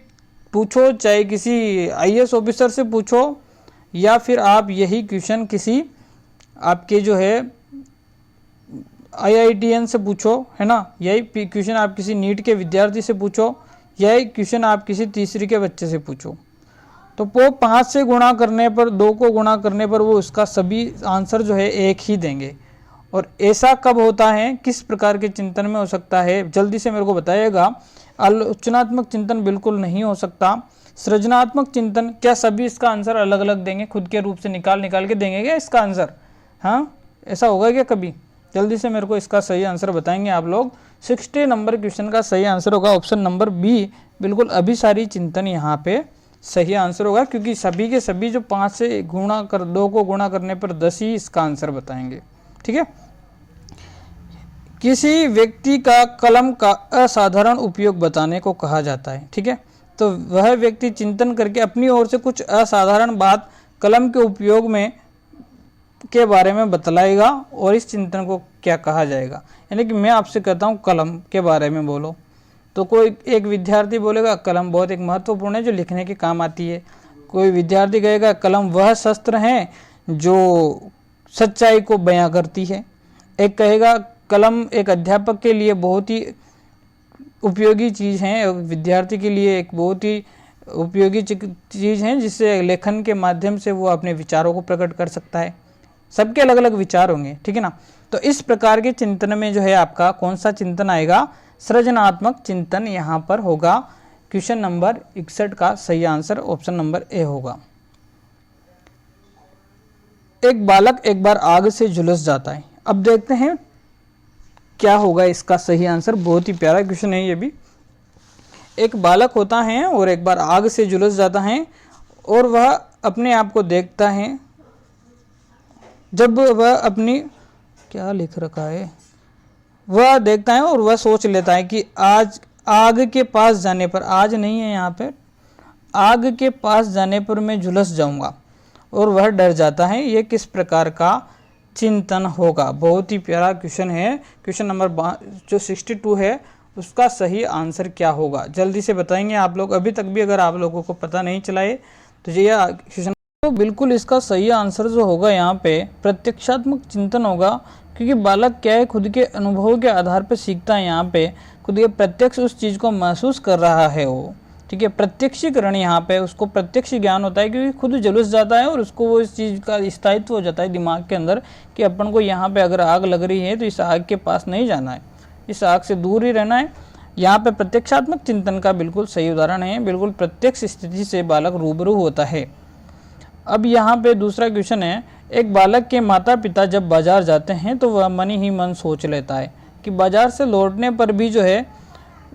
[SPEAKER 1] पूछो, चाहे किसी आईएएस ऑफिसर से पूछो, या फिर आप यही क्वेश्चन किसी आपके जो है IITN से पूछो, है ना, यही क्वेश्चन आप किसी नीट के विद्यार्थी से पूछो, यही क्वेश्चन आप किसी तीसरी के बच्चे से पूछो, तो वो 5 से गुणा करने पर, 2 को गुणा करने पर वो उसका सभी आंसर जो है एक ही देंगे। और ऐसा कब होता है, किस प्रकार के चिंतन में हो सकता है, जल्दी से मेरे को बताइएगा। आलोचनात्मक चिंतन बिल्कुल नहीं हो सकता। सृजनात्मक चिंतन, क्या सभी इसका आंसर अलग अलग देंगे, खुद के रूप से निकाल के देंगे क्या इसका आंसर, हाँ ऐसा होगा क्या कभी। जल्दी से मेरे को इसका सही आंसर बताएंगे आप लोग। 60 नंबर क्वेश्चन का सही आंसर होगा ऑप्शन नंबर बी, बिल्कुल अभिसारी चिंतन यहाँ पे सही आंसर होगा, क्योंकि सभी के सभी जो 5 से गुणा कर 2 को गुणा करने पर 10 ही इसका आंसर बताएंगे। ठीक है, किसी व्यक्ति का कलम का असाधारण उपयोग बताने को कहा जाता है। ठीक है, तो वह व्यक्ति चिंतन करके अपनी ओर से कुछ असाधारण बात कलम के उपयोग में के बारे में बतलाएगा, और इस चिंतन को क्या कहा जाएगा। यानी कि मैं आपसे कहता हूँ कलम के बारे में बोलो, तो कोई एक विद्यार्थी बोलेगा कलम बहुत एक महत्वपूर्ण है जो लिखने के काम आती है। कोई विद्यार्थी कहेगा कलम वह शस्त्र है जो सच्चाई को बयां करती है। एक कहेगा कलम एक अध्यापक के लिए बहुत ही उपयोगी चीज़ है, विद्यार्थी के लिए एक बहुत ही उपयोगी चीज़ है, जिससे लेखन के माध्यम से वो अपने विचारों को प्रकट कर सकता है। सबके अलग अलग विचार होंगे, ठीक है ना। तो इस प्रकार के चिंतन में जो है आपका कौन सा चिंतन आएगा, सृजनात्मक चिंतन यहाँ पर होगा। क्वेश्चन नंबर 61 का सही आंसर ऑप्शन नंबर ए होगा। एक बालक एक बार आग से झुलस जाता है। अब देखते हैं क्या होगा इसका सही आंसर। बहुत ही प्यारा क्वेश्चन है ये भी। एक बालक होता है और एक बार आग से झुलस जाता है और वह अपने आप को देखता है। जब वह अपनी क्या लिख रखा है, वह देखता है और वह सोच लेता है कि आज आग के पास जाने पर, आज नहीं है यहाँ पे, आग के पास जाने पर मैं झुलस जाऊंगा, और वह डर जाता है। ये किस प्रकार का चिंतन होगा। बहुत ही प्यारा क्वेश्चन है। क्वेश्चन नंबर जो 62 है उसका सही आंसर क्या होगा, जल्दी से बताएंगे आप लोग। अभी तक भी अगर आप लोगों को पता नहीं चला है तो ये क्वेश्चन, तो बिल्कुल इसका सही आंसर जो होगा यहाँ पे प्रत्यक्षात्मक चिंतन होगा, क्योंकि बालक क्या है, खुद के अनुभवों के आधार पर सीखता है। यहाँ पे खुद के प्रत्यक्ष उस चीज़ को महसूस कर रहा है वो, ठीक है। प्रत्यक्षीकरण यहाँ पे उसको प्रत्यक्ष ज्ञान होता है क्योंकि खुद झुलस जाता है और उसको वो इस चीज़ का स्थायित्व हो जाता है दिमाग के अंदर कि अपन को यहाँ पे अगर आग लग रही है तो इस आग के पास नहीं जाना है, इस आग से दूर ही रहना है। यहाँ पे प्रत्यक्षात्मक चिंतन का बिल्कुल सही उदाहरण है, बिल्कुल प्रत्यक्ष स्थिति से बालक रूबरू होता है। अब यहाँ पे दूसरा क्वेश्चन है, एक बालक के माता पिता जब बाजार जाते हैं तो वह मन ही मन सोच लेता है कि बाजार से लौटने पर भी जो है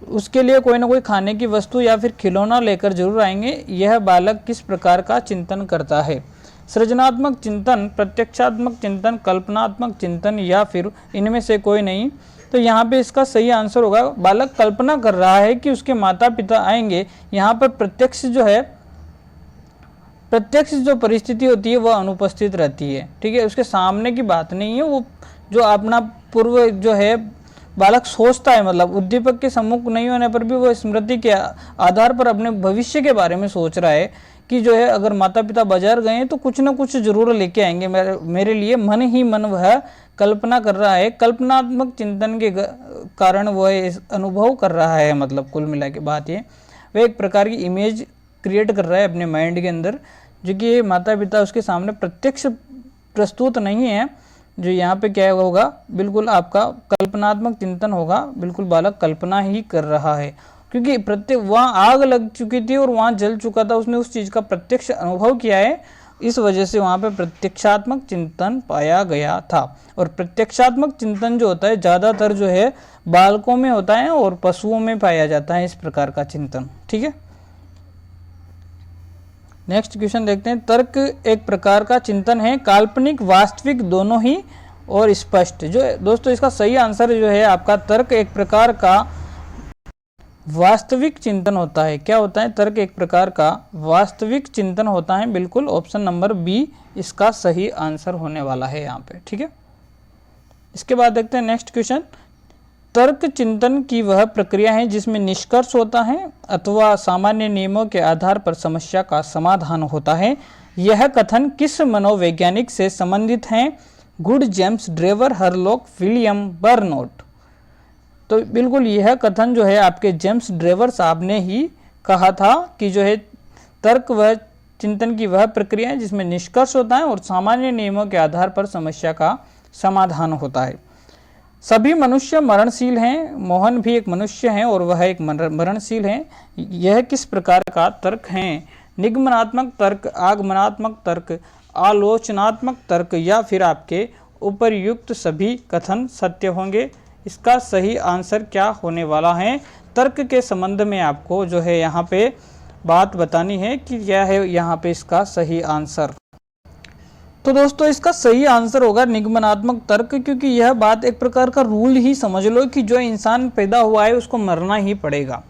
[SPEAKER 1] उसके लिए कोई ना कोई खाने की वस्तु या फिर खिलौना लेकर जरूर आएंगे। यह बालक किस प्रकार का चिंतन करता है? सृजनात्मक चिंतन, प्रत्यक्षात्मक चिंतन, कल्पनात्मक चिंतन या फिर इनमें से कोई नहीं? तो यहाँ पे इसका सही आंसर होगा बालक कल्पना कर रहा है कि उसके माता पिता आएंगे। यहाँ पर प्रत्यक्ष जो परिस्थिति होती है वह अनुपस्थित रहती है, ठीक है, उसके सामने की बात नहीं है। वो जो अपना पूर्व जो है बालक सोचता है, मतलब उद्दीपक के सम्मुख नहीं होने पर भी वो स्मृति के आधार पर अपने भविष्य के बारे में सोच रहा है कि जो है अगर माता पिता बाजार गए तो कुछ ना कुछ जरूर लेके आएंगे मेरे लिए। मन ही मन वह कल्पना कर रहा है, कल्पनात्मक चिंतन के कारण वह अनुभव कर रहा है। मतलब कुल मिला के बात ये, वह एक प्रकार की इमेज क्रिएट कर रहा है अपने माइंड के अंदर, जो कि माता पिता उसके सामने प्रत्यक्ष प्रस्तुत नहीं है। जो यहाँ पे क्या होगा, बिल्कुल आपका कल्पनात्मक चिंतन होगा, बिल्कुल बालक कल्पना ही कर रहा है क्योंकि प्रत्येक वहाँ आग लग चुकी थी और वहाँ जल चुका था, उसने उस चीज़ का प्रत्यक्ष अनुभव किया है, इस वजह से वहाँ पे प्रत्यक्षात्मक चिंतन पाया गया था। और प्रत्यक्षात्मक चिंतन जो होता है ज़्यादातर जो है बालकों में होता है और पशुओं में पाया जाता है इस प्रकार का चिंतन, ठीक है। नेक्स्ट क्वेश्चन देखते हैं। तर्क एक प्रकार का चिंतन है, काल्पनिक वास्तविक दोनों ही और स्पष्ट। जो दोस्तों इसका सही आंसर जो है आपका तर्क एक प्रकार का वास्तविक चिंतन होता है। क्या होता है? तर्क एक प्रकार का वास्तविक चिंतन होता है। बिल्कुल ऑप्शन नंबर बी इसका सही आंसर होने वाला है यहाँ पे, ठीक है। इसके बाद देखते हैं नेक्स्ट क्वेश्चन। तर्क चिंतन की वह प्रक्रिया है जिसमें निष्कर्ष होता है अथवा सामान्य नियमों के आधार पर समस्या का समाधान होता है। यह कथन किस मनोवैज्ञानिक से संबंधित है? Good, James Drever, Hurlock, William बर्नौट। तो बिल्कुल यह कथन जो है आपके जेम्स ड्रेवर साहब ने ही कहा था कि जो है तर्क वह चिंतन की वह प्रक्रिया है जिसमें निष्कर्ष होता है और सामान्य नियमों के आधार पर समस्या का समाधान होता है। सभी मनुष्य मरणशील हैं। मोहन भी एक मनुष्य हैं और वह एक मरणशील हैं। यह किस प्रकार का तर्क है? निगमनात्मक तर्क, आगमनात्मक तर्क, आलोचनात्मक तर्क या फिर आपके उपर्युक्त सभी कथन सत्य होंगे। इसका सही आंसर क्या होने वाला है? तर्क के संबंध में आपको जो है यहाँ पे बात बतानी है कि क्या है यहाँ पे इसका सही आंसर। तो दोस्तों इसका सही आंसर होगा निगमनात्मक तर्क, क्योंकि यह बात एक प्रकार का रूल ही समझ लो कि जो इंसान पैदा हुआ है उसको मरना ही पड़ेगा,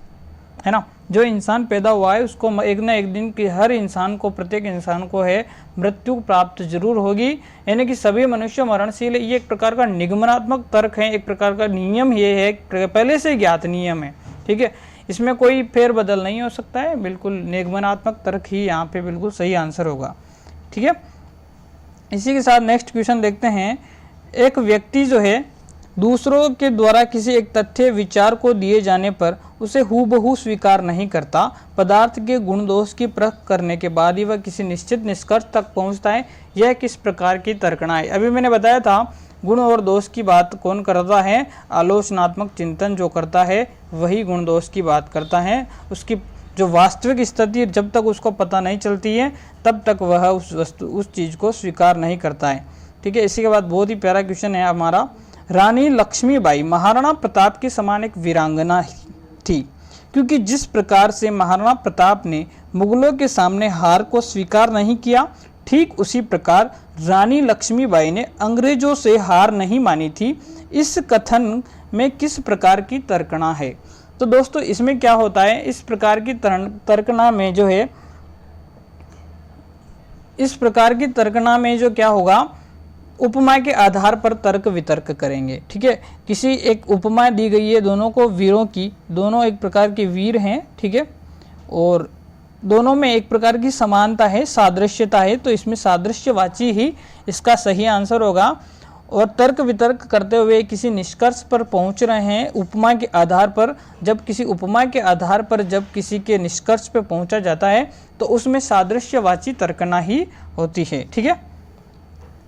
[SPEAKER 1] है ना। जो इंसान पैदा हुआ है उसको एक ना एक दिन की हर इंसान को, प्रत्येक इंसान को है मृत्यु प्राप्त जरूर होगी, यानी कि सभी मनुष्य मरणशील है। ये एक प्रकार का निगमनात्मक तर्क है, एक प्रकार का नियम ये है, पहले से ज्ञात नियम है, ठीक है। इसमें कोई फेरबदल नहीं हो सकता है। बिल्कुल निगमनात्मक तर्क ही यहाँ पे बिल्कुल सही आंसर होगा, ठीक है। इसी के साथ नेक्स्ट क्वेश्चन देखते हैं। एक व्यक्ति जो है दूसरों के द्वारा किसी एक तथ्य विचार को दिए जाने पर उसे हूबहू स्वीकार नहीं करता। पदार्थ के गुण दोष की परख करने के बाद ही वह किसी निश्चित निष्कर्ष तक पहुंचता है। यह किस प्रकार की तर्कना है? अभी मैंने बताया था गुण और दोष की बात कौन करता है? आलोचनात्मक चिंतन जो करता है वही गुण दोष की बात करता है। उसकी जो वास्तविक स्थिति जब तक उसको पता नहीं चलती है तब तक वह उस चीज़ को स्वीकार नहीं करता है, ठीक है। इसी के बाद बहुत ही प्यारा क्वेश्चन है हमारा। रानी लक्ष्मीबाई महाराणा प्रताप के समान एक वीरांगना थी, क्योंकि जिस प्रकार से महाराणा प्रताप ने मुगलों के सामने हार को स्वीकार नहीं किया, ठीक उसी प्रकार रानी लक्ष्मीबाई ने अंग्रेजों से हार नहीं मानी थी। इस कथन में किस प्रकार की तर्कना है? तो दोस्तों इसमें क्या होता है, इस प्रकार की तर्कना में जो है, इस प्रकार की तर्कना में जो क्या होगा, उपमा के आधार पर तर्क वितर्क करेंगे, ठीक है। किसी एक उपमा दी गई है दोनों को वीरों की, दोनों एक प्रकार के वीर हैं, ठीक है, और दोनों में एक प्रकार की समानता है, सादृश्यता है, तो इसमें सादृश्यवाची ही इसका सही आंसर होगा। और तर्क वितर्क करते हुए किसी निष्कर्ष पर पहुंच रहे हैं उपमा के आधार पर। जब किसी उपमा के आधार पर जब किसी के निष्कर्ष पर पहुंचा जाता है तो उसमें सादृश्यवाची तर्कना ही होती है। ठीक है,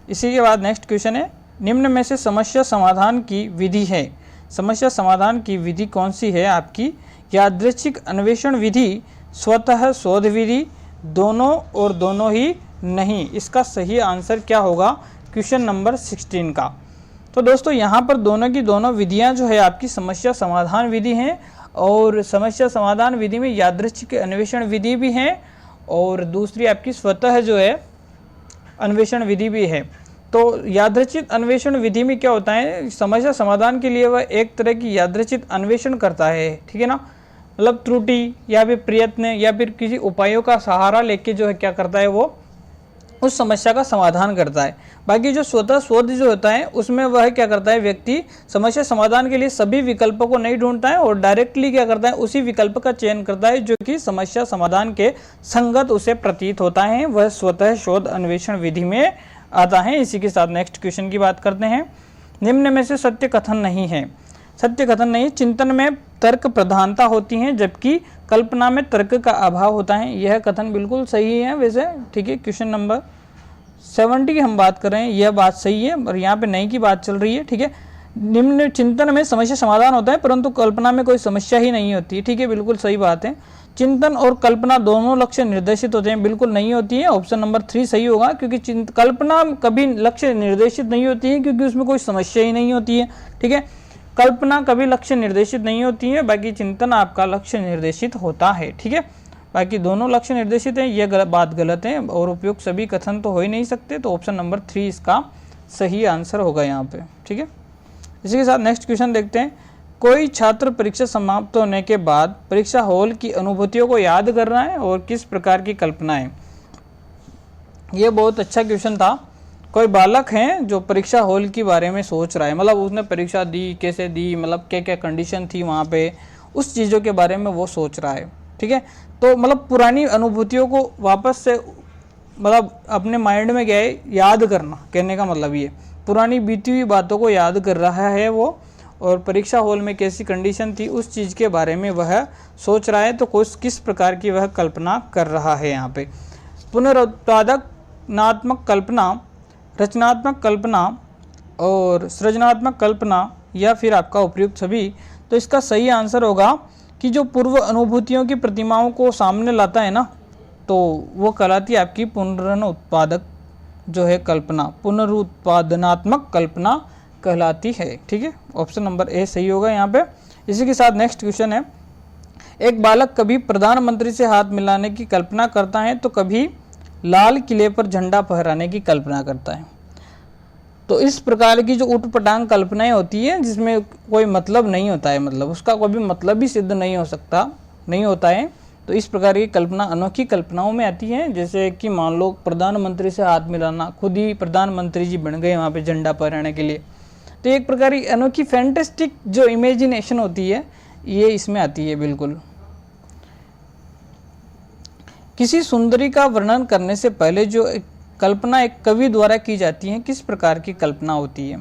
[SPEAKER 1] इसी के बाद नेक्स्ट क्वेश्चन है, निम्न में से समस्या समाधान की विधि है। समस्या समाधान की विधि कौन सी है आपकी? यादृच्छिक अन्वेषण विधि, स्वतः शोध विधि, दोनों और दोनों ही नहीं। इसका सही आंसर क्या होगा क्वेश्चन नंबर 16 का? तो दोस्तों यहाँ पर दोनों की दोनों विधियाँ जो है आपकी समस्या समाधान विधि हैं, और समस्या समाधान विधि में यादृच्छिक अन्वेषण विधि भी है और दूसरी आपकी स्वतः जो है अन्वेषण विधि भी है। तो यादृच्छिक अन्वेषण विधि में क्या होता है, समस्या समाधान के लिए वह एक तरह की यादृच्छिक अन्वेषण करता है, ठीक है ना, मतलब त्रुटि या फिर प्रयत्न या फिर किसी उपायों का सहारा लेके जो है क्या करता है, वो उस समस्या का समाधान करता है। बाकी जो स्वतः शोध जो होता है उसमें वह क्या करता है, व्यक्ति समस्या समाधान के लिए सभी विकल्पों को नहीं ढूंढता है और डायरेक्टली क्या करता है, उसी विकल्प का चयन करता है जो कि समस्या समाधान के संगत उसे प्रतीत होता है, वह स्वतः शोध अन्वेषण विधि में आता है। इसी के साथ नेक्स्ट क्वेश्चन की बात करते हैं, निम्न में से सत्य कथन नहीं है। सत्य कथन नहीं, चिंतन में तर्क प्रधानता होती है जबकि कल्पना में तर्क का अभाव होता है। यह कथन बिल्कुल सही है वैसे, ठीक है। क्वेश्चन नंबर 70 की हम बात कर रहे हैं, यह बात सही है और यहाँ पे नहीं की बात चल रही है, ठीक है। निम्न चिंतन में समस्या समाधान होता है परंतु कल्पना में कोई समस्या ही नहीं होती, ठीक है, बिल्कुल सही बात है। चिंतन और कल्पना दोनों लक्ष्य निर्देशित होते हैं, बिल्कुल नहीं होती है। ऑप्शन नंबर 3 सही होगा, क्योंकि कल्पना कभी लक्ष्य निर्देशित नहीं होती है क्योंकि उसमें कोई समस्या ही नहीं होती है, ठीक है। कल्पना कभी लक्ष्य निर्देशित नहीं होती है, बाकी चिंतन आपका लक्ष्य निर्देशित होता है, ठीक है। बाकी दोनों लक्ष्य निर्देशित है, यह बात गलत है और उपयुक्त सभी कथन तो हो ही नहीं सकते, तो ऑप्शन नंबर 3 इसका सही आंसर होगा यहाँ पे, ठीक है। इसी के साथ नेक्स्ट क्वेश्चन देखते हैं, कोई छात्र परीक्षा समाप्त होने के बाद परीक्षा हॉल की अनुभूतियों को याद कर रहा है और किस प्रकार की कल्पना है। ये बहुत अच्छा क्वेश्चन था। कोई बालक है जो परीक्षा हॉल के बारे में सोच रहा है, मतलब उसने परीक्षा दी, कैसे दी, मतलब क्या क्या कंडीशन थी वहाँ पे, उस चीज़ों के बारे में वो सोच रहा है, ठीक है। तो मतलब पुरानी अनुभूतियों को वापस से मतलब अपने माइंड में क्या है, याद करना, कहने का मतलब ये पुरानी बीती हुई बातों को याद कर रहा है वो, और परीक्षा हॉल में कैसी कंडीशन थी उस चीज़ के बारे में वह सोच रहा है। तो किस प्रकार की वह कल्पना कर रहा है यहाँ पे। पुनरुत्पादनात्मक कल्पना, रचनात्मक कल्पना और सृजनात्मक कल्पना या फिर आपका उपयुक्त सभी। तो इसका सही आंसर होगा कि जो पूर्व अनुभूतियों की प्रतिमाओं को सामने लाता है ना, तो वो कहलाती है आपकी पुनरुत्पादक जो है कल्पना, पुनरुत्पादनात्मक कल्पना कहलाती है, ठीक है। ऑप्शन नंबर ए सही होगा यहाँ पे। इसी के साथ नेक्स्ट क्वेश्चन है, एक बालक कभी प्रधानमंत्री से हाथ मिलाने की कल्पना करता है तो कभी लाल किले पर झंडा फहराने की कल्पना करता है। तो इस प्रकार की जो उटपटांग कल्पनाएं होती है जिसमें कोई मतलब नहीं होता है, मतलब उसका कोई भी मतलब भी सिद्ध नहीं होता है, तो इस प्रकार की कल्पना अनोखी कल्पनाओं में आती है। जैसे कि मान लो प्रधानमंत्री से हाथ मिलाना, खुद ही प्रधानमंत्री जी बन गए वहाँ पे झंडा फहराने के लिए, तो एक प्रकार की अनोखी फैंटेस्टिक जो इमेजिनेशन होती है ये इसमें आती है, बिल्कुल। किसी सुंदरी का वर्णन करने से पहले जो कल्पना एक कवि द्वारा की जाती है, किस प्रकार की कल्पना होती है।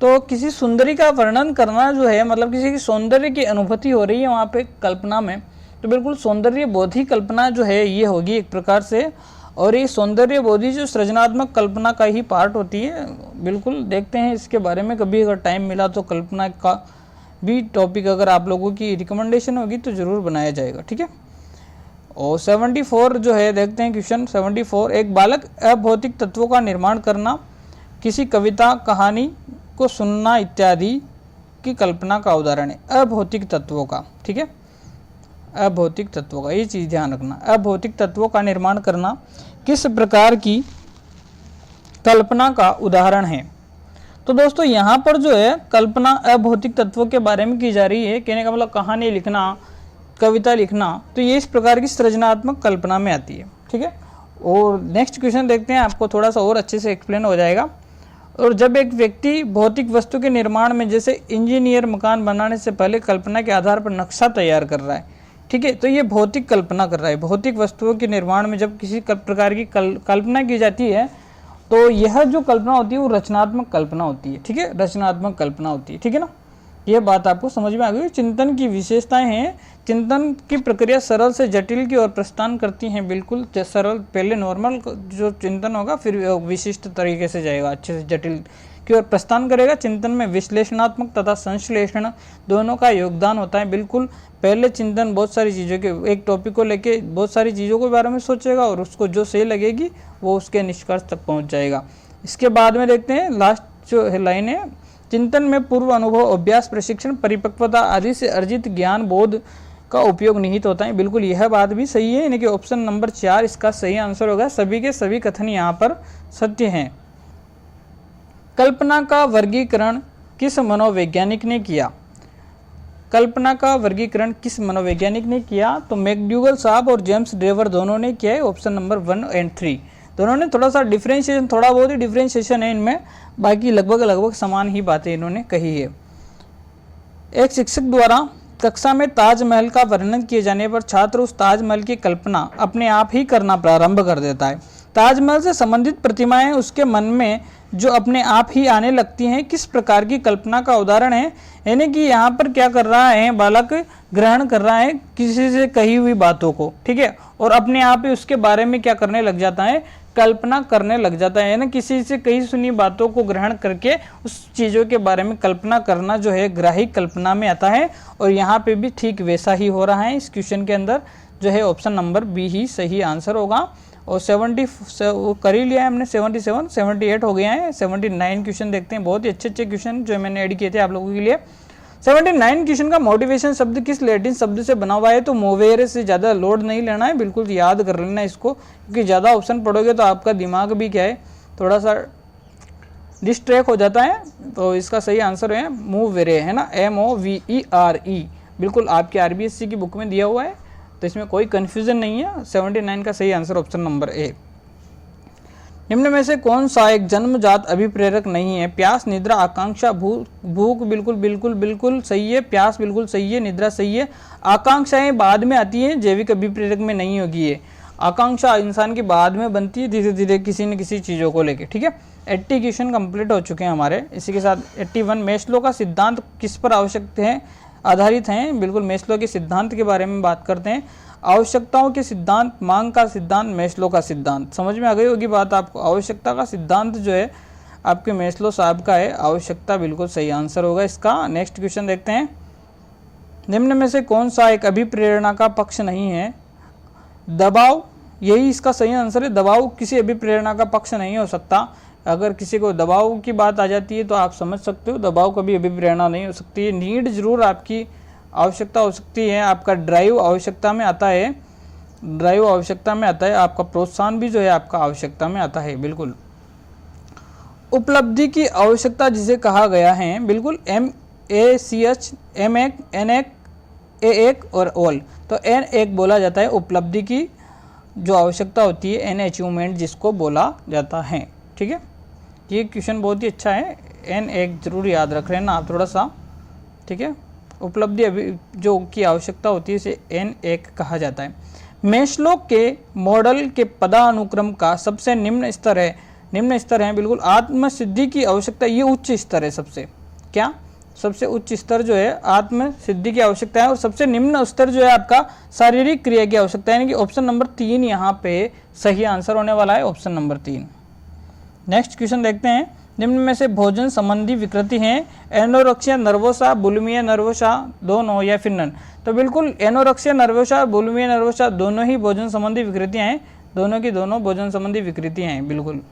[SPEAKER 1] तो किसी सुंदरी का वर्णन करना जो है, मतलब किसी की सौंदर्य की अनुभूति हो रही है वहाँ पे कल्पना में, तो बिल्कुल सौंदर्य बोधी कल्पना जो है ये होगी एक प्रकार से। और ये सौंदर्य बोधी जो सृजनात्मक कल्पना का ही पार्ट होती है, बिल्कुल देखते हैं इसके बारे में कभी अगर टाइम मिला तो कल्पना का भी टॉपिक अगर आप लोगों की रिकमेंडेशन होगी तो ज़रूर बनाया जाएगा, ठीक है। और 74 जो है देखते हैं क्वेश्चन 74, एक बालक अभौतिक तत्वों का निर्माण करना, किसी कविता कहानी को सुनना इत्यादि की कल्पना का उदाहरण है। अभौतिक तत्वों का, ठीक है, अभौतिक तत्वों का, ये चीज़ ध्यान रखना। अभौतिक तत्वों का निर्माण करना किस प्रकार की कल्पना का उदाहरण है। तो दोस्तों यहाँ पर जो है कल्पना अभौतिक तत्वों के बारे में की जा रही है, कहने का मतलब कहानी लिखना, कविता लिखना, तो ये इस प्रकार की सृजनात्मक कल्पना में आती है, ठीक है। और नेक्स्ट क्वेश्चन देखते हैं, आपको थोड़ा सा और अच्छे से एक्सप्लेन हो जाएगा। और जब एक व्यक्ति भौतिक वस्तु के निर्माण में, जैसे इंजीनियर मकान बनाने से पहले कल्पना के आधार पर नक्शा तैयार कर रहा है, ठीक है, तो ये भौतिक कल्पना कर रहा है। भौतिक वस्तुओं के निर्माण में जब किसी प्रकार की कल्पना की जाती है तो यह जो कल्पना होती है वो रचनात्मक कल्पना होती है, ठीक है, रचनात्मक कल्पना होती है, ठीक है ना। ये बात आपको समझ में आ गई। चिंतन की विशेषताएं हैं, चिंतन की प्रक्रिया सरल से जटिल की ओर प्रस्थान करती हैं। बिल्कुल सरल, पहले नॉर्मल जो चिंतन होगा फिर विशिष्ट तरीके से जाएगा, अच्छे से जटिल की ओर प्रस्थान करेगा। चिंतन में विश्लेषणात्मक तथा संश्लेषण दोनों का योगदान होता है। बिल्कुल पहले चिंतन बहुत सारी चीज़ों के, एक टॉपिक को लेके बहुत सारी चीज़ों के बारे में सोचेगा और उसको जो सही लगेगी वो उसके निष्कर्ष तक पहुंच जाएगा। इसके बाद में देखते हैं लास्ट जो लाइन है, चिंतन में पूर्व अनुभव, अभ्यास, प्रशिक्षण, परिपक्वता आदि से अर्जित ज्ञान बोध का उपयोग निहित होता है। बिल्कुल यह बात भी सही है, यानी कि ऑप्शन नंबर 4 इसका सही आंसर होगा। सभी के सभी कथन यहाँ पर सत्य हैं। कल्पना का वर्गीकरण किस मनोवैज्ञानिक ने किया? कल्पना का वर्गीकरण किस मनोवैज्ञानिक ने किया? तो मैकडूगल साहब और जेम्स ड्रेवर दोनों ने किया है, ऑप्शन नंबर 1 और 3। दोनों ने थोड़ा सा डिफरेंशिएशन, थोड़ा बहुत ही डिफरेंशिएशन है इनमें, बाकी लगभग समान ही बातें इन्होंने कही है। एक शिक्षक द्वारा कक्षा में ताजमहल का वर्णन किए जाने पर छात्र उस ताजमहल की कल्पना अपने आप ही करना प्रारंभ कर देता है। ताजमहल से संबंधित प्रतिमाएं उसके मन में जो अपने आप ही आने लगती हैं, किस प्रकार की कल्पना का उदाहरण है? यानी कि यहाँ पर क्या कर रहा है बालक, ग्रहण कर रहा है किसी से कही हुई बातों को, ठीक है, और अपने आप ही उसके बारे में क्या करने लग जाता है, कल्पना करने लग जाता है। ना किसी से कही सुनी बातों को ग्रहण करके उस चीज़ों के बारे में कल्पना करना जो है ग्राही कल्पना में आता है। और यहाँ पे भी ठीक वैसा ही हो रहा है। इस क्वेश्चन के अंदर जो है ऑप्शन नंबर बी ही सही आंसर होगा। और 70 वो कर ही लिया है हमने, 77, 78 हो गया है। 79 क्वेश्चन देखते हैं, बहुत ही अच्छे क्वेश्चन जो मैंने ऐड किए थे आप लोगों के लिए। 79 क्वेश्चन का मोटिवेशन शब्द किस लैटिन शब्द से बना हुआ है? तो मोवेरे से ज़्यादा लोड नहीं लेना है, बिल्कुल याद कर लेना इसको, क्योंकि ज़्यादा ऑप्शन पढ़ोगे तो आपका दिमाग भी क्या है थोड़ा सा डिस्ट्रैक्ट हो जाता है। तो इसका सही आंसर है मोवेरे, है ना, MOVERE। बिल्कुल आपके RBSC की बुक में दिया हुआ है, तो इसमें कोई कन्फ्यूजन नहीं है। 79 का सही आंसर ऑप्शन नंबर ए। निम्न में से कौन सा एक जन्मजात अभिप्रेरक नहीं है? प्यास, निद्रा, आकांक्षा, भूख बिल्कुल सही है। प्यास बिल्कुल सही है, निद्रा सही है। आकांक्षाएं बाद में आती है, जैविक अभिप्रेरक में नहीं होगी ये। आकांक्षा इंसान की बाद में बनती है धीरे धीरे किसी न किसी चीज़ों को लेके, ठीक है। 80 क्वेश्चन कंप्लीट हो चुके हैं हमारे। इसी के साथ 81 मैस्लो का सिद्धांत किस पर आवश्यक है आधारित हैं? बिल्कुल मैस्लो के सिद्धांत के बारे में बात करते हैं। आवश्यकताओं के सिद्धांत, मांग का सिद्धांत, मैस्लो का सिद्धांत। समझ में आ गई होगी बात आपको। आवश्यकता का सिद्धांत जो है आपके मैस्लो साहब का है। आवश्यकता बिल्कुल सही आंसर होगा इसका। नेक्स्ट क्वेश्चन देखते हैं। निम्न में से कौन सा एक अभिप्रेरणा का पक्ष नहीं है? दबाव, यही इसका सही आंसर है। दबाव किसी अभिप्रेरणा का पक्ष नहीं हो सकता। अगर किसी को दबाव की बात आ जाती है तो आप समझ सकते हो दबाव कभी अभिप्रेरणा नहीं हो सकती है। नीड जरूर आपकी आवश्यकता हो सकती है। आपका ड्राइव आवश्यकता में आता है, ड्राइव आवश्यकता में आता है। आपका प्रोत्साहन भी जो है आपका आवश्यकता में आता है। बिल्कुल उपलब्धि की आवश्यकता जिसे कहा गया है, बिल्कुल MACH, M1, N1, A1 और ऑल। तो N1 बोला जाता है उपलब्धि की जो आवश्यकता होती है, N अचीवमेंट जिसको बोला जाता है, ठीक है। ये क्वेश्चन बहुत ही अच्छा है, N1 जरूर याद रख लेना आप थोड़ा सा, ठीक है। उपलब्धि अभी जो की आवश्यकता होती है इसे N1 कहा जाता है। मैस्लो के मॉडल के पदानुक्रम का सबसे निम्न स्तर है, निम्न स्तर है बिल्कुल आत्म सिद्धि की आवश्यकता, ये उच्च स्तर है। सबसे क्या, सबसे उच्च स्तर जो है आत्म सिद्धि की आवश्यकता है। और सबसे निम्न स्तर जो है आपका शारीरिक क्रिया की आवश्यकता है, यानी कि ऑप्शन नंबर 3 यहाँ पे सही आंसर होने वाला है, ऑप्शन नंबर 3। नेक्स्ट क्वेश्चन देखते हैं। निम्न में से भोजन संबंधी विकृति हैं एनोरेक्सिया नर्वोसा, बुलिमिया नर्वोसा, दोनों या फिर नन? तो बिल्कुल एनोरेक्सिया नर्वोसा, बुलिमिया नर्वोसा दोनों ही भोजन संबंधी विकृतियां हैं, दोनों की दोनों भोजन संबंधी विकृतियां हैं। बिल्कुल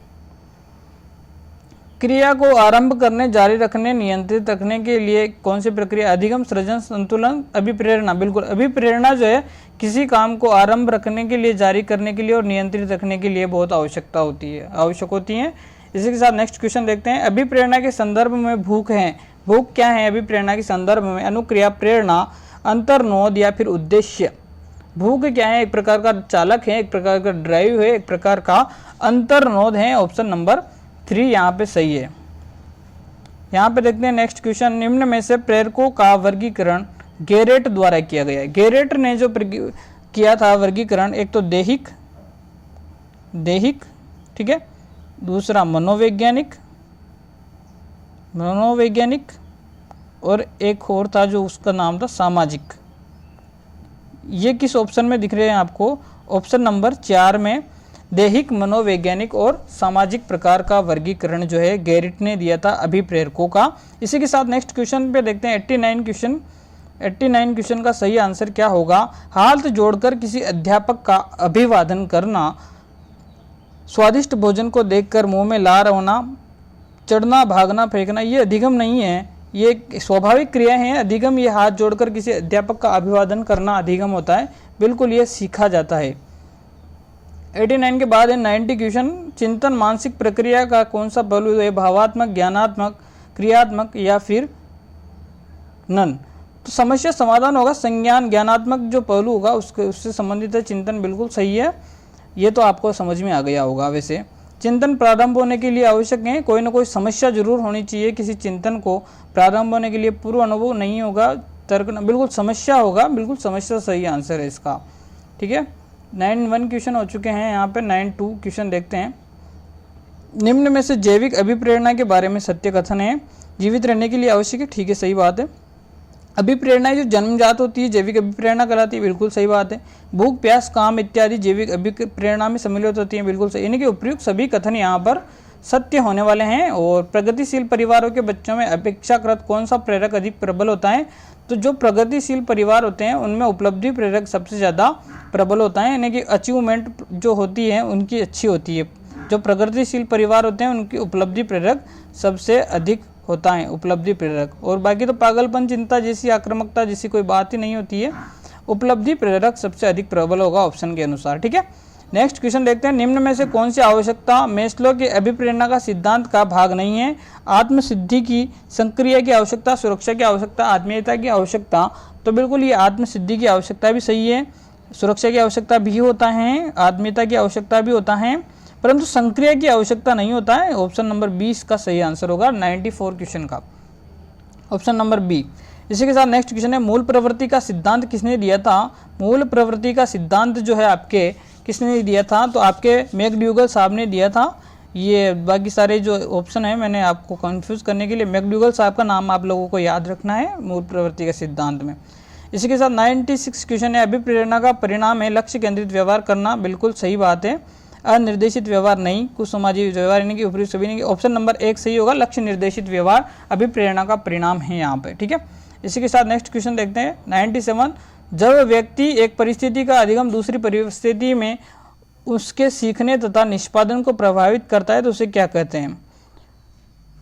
[SPEAKER 1] क्रिया को आरंभ करने, जारी रखने, नियंत्रित रखने के लिए कौन सी प्रक्रिया? अधिगम, सृजन, संतुलन, अभिप्रेरणा। बिल्कुल अभिप्रेरणा जो है किसी काम को आरंभ रखने के लिए, जारी करने के लिए और नियंत्रित रखने के लिए बहुत आवश्यकता होती है, आवश्यक होती है। इसी के साथ नेक्स्ट क्वेश्चन देखते हैं। अभिप्रेरणा के संदर्भ में भूख है, भूख क्या है अभिप्रेरणा के संदर्भ में? अनुक्रिया, प्रेरणा, अंतर्नोद या फिर उद्देश्य। भूख क्या है? एक प्रकार का चालक है, एक प्रकार का ड्राइव है, एक प्रकार का अंतर्नोद है। ऑप्शन नंबर 3 यहाँ पे सही है। यहाँ पे देखते हैं नेक्स्ट क्वेश्चन। निम्न में से प्रेरकों का वर्गीकरण गेरेट द्वारा किया गया है। गेरेट ने जो किया था वर्गीकरण, एक तो देहिक, ठीक है, दूसरा मनोवैज्ञानिक, और एक और था जो उसका नाम था सामाजिक। ये किस ऑप्शन में दिख रहे हैं आपको? ऑप्शन नंबर 4 में दैहिक, मनोवैज्ञानिक और सामाजिक प्रकार का वर्गीकरण जो है गैरिट ने दिया था अभिप्रेरकों का। इसी के साथ नेक्स्ट क्वेश्चन पे देखते हैं 89 क्वेश्चन का सही आंसर क्या होगा? हाथ जोड़कर किसी अध्यापक का अभिवादन करना, स्वादिष्ट भोजन को देखकर मुंह में लार होना, चढ़ना, भागना, फेंकना, ये अधिगम नहीं है, ये स्वाभाविक क्रिया है। अधिगम ये हाथ जोड़कर किसी अध्यापक का अभिवादन करना अधिगम होता है, बिल्कुल ये सीखा जाता है। 89 के बाद है 90 क्वेश्चन, चिंतन मानसिक प्रक्रिया का कौन सा पहलू है? भावात्मक, ज्ञानात्मक, क्रियात्मक या फिर नन? तो समस्या समाधान होगा संज्ञान, ज्ञानात्मक जो पहलू होगा उससे संबंधित है चिंतन, बिल्कुल सही है। ये तो आपको समझ में आ गया होगा। वैसे चिंतन प्रारंभ होने के लिए आवश्यक है, कोई ना कोई समस्या जरूर होनी चाहिए। किसी चिंतन को प्रारंभ होने के लिए पूर्व अनुभव नहीं होगा, तर्क, बिल्कुल समस्या होगा, बिल्कुल समस्या सही आंसर है इसका। ठीक है, 91 क्वेश्चन हो चुके हैं। यहाँ पे 92 क्वेश्चन देखते हैं। निम्न में से जैविक अभिप्रेरणा के बारे में सत्य कथन है? जीवित रहने के लिए आवश्यक है, ठीक है, सही बात है। अभिप्रेरणाएं जो जन्मजात होती है जैविक अभिप्रेरणा कहलाती है, बिल्कुल सही बात है। भूख, प्यास, काम इत्यादि जैविक अभिप्रेरणा में सम्मिलित होती हैं, बिल्कुल सही। यानी कि उपयुक्त सभी कथन यहाँ पर सत्य होने वाले हैं। और प्रगतिशील परिवारों के बच्चों में अपेक्षाकृत कौन सा प्रेरक अधिक प्रबल होता है? तो जो प्रगतिशील परिवार होते हैं उनमें उपलब्धि प्रेरक सबसे ज़्यादा प्रबल होता है, यानी कि अचीवमेंट जो होती है उनकी अच्छी होती है। जो प्रगतिशील परिवार होते हैं उनकी उपलब्धि प्रेरक सबसे अधिक होता है, उपलब्धि प्रेरक। और बाकी तो पागलपन, चिंता जैसी, आक्रामकता जैसी कोई बात ही नहीं होती है। उपलब्धि प्रेरक सबसे अधिक प्रबल होगा ऑप्शन के अनुसार। ठीक है, नेक्स्ट क्वेश्चन देखते हैं। निम्न में से कौन सी आवश्यकता मेस्लो के अभिप्रेरणा का सिद्धांत का भाग नहीं है? आत्मसिद्धि की, संक्रिया की आवश्यकता, सुरक्षा की आवश्यकता, आत्मीयता की आवश्यकता। तो बिल्कुल ये आत्मसिद्धि की आवश्यकता भी सही है, सुरक्षा की आवश्यकता भी होता है, आत्मीयता की आवश्यकता भी होता है, परंतु संक्रिया की आवश्यकता नहीं होता है। ऑप्शन नंबर 20 का सही आंसर होगा 94 क्वेश्चन का, ऑप्शन नंबर बी। इसी के साथ नेक्स्ट क्वेश्चन है, मूल प्रवृत्ति का सिद्धांत किसने दिया था? मूल प्रवृत्ति का सिद्धांत जो है आपके किसने दिया था? तो आपके मैकडूगल साहब ने दिया था। ये बाकी सारे जो ऑप्शन है मैंने आपको कंफ्यूज करने के लिए मैकडूगल साहब का नाम आप लोगों को याद रखना है मूल प्रवृत्ति के सिद्धांत में। इसी के साथ 96 क्वेश्चन है, अभिप्रेरणा का परिणाम है लक्ष्य केंद्रित व्यवहार करना, बिल्कुल सही बात है। अनिर्देशित व्यवहार नहीं, कुछ समाजी व्यवहार यानी कि ऊपरी सभी नहीं। ऑप्शन नंबर 1 सही होगा, लक्ष्य निर्देशित व्यवहार अभिप्रेरणा का परिणाम है यहाँ पे। ठीक है, इसी के साथ नेक्स्ट क्वेश्चन देखते हैं 97। जब व्यक्ति एक परिस्थिति का अधिगम दूसरी परिस्थिति में उसके सीखने तथा निष्पादन को प्रभावित करता है तो उसे क्या कहते हैं?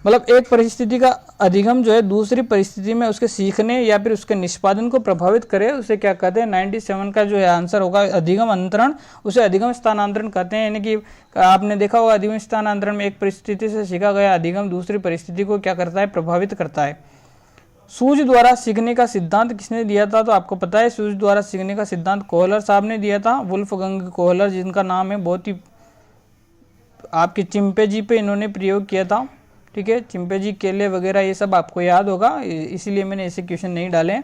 [SPEAKER 1] मतलब एक परिस्थिति का अधिगम जो है दूसरी परिस्थिति में उसके सीखने या फिर उसके निष्पादन को प्रभावित करे उसे क्या कहते हैं? 97 का जो है आंसर होगा अधिगम अंतरण, उसे अधिगम स्थानांतरण कहते हैं। यानी कि आपने देखा होगा अधिगम स्थानांतरण में एक परिस्थिति से सीखा गया अधिगम दूसरी परिस्थिति को क्या करता है? प्रभावित करता है। सूझ द्वारा सीखने का सिद्धांत किसने दिया था? तो आपको पता है सूझ द्वारा सीखने का सिद्धांत कोहलर साहब ने दिया था, वुल्फगंग कोहलर, जिनका नाम है बहुत ही आपके चिंपैंजी पे इन्होंने प्रयोग किया था। ठीक है, चिंपैंजी, केले वगैरह ये सब आपको याद होगा, इसीलिए मैंने ऐसे क्वेश्चन नहीं डाले।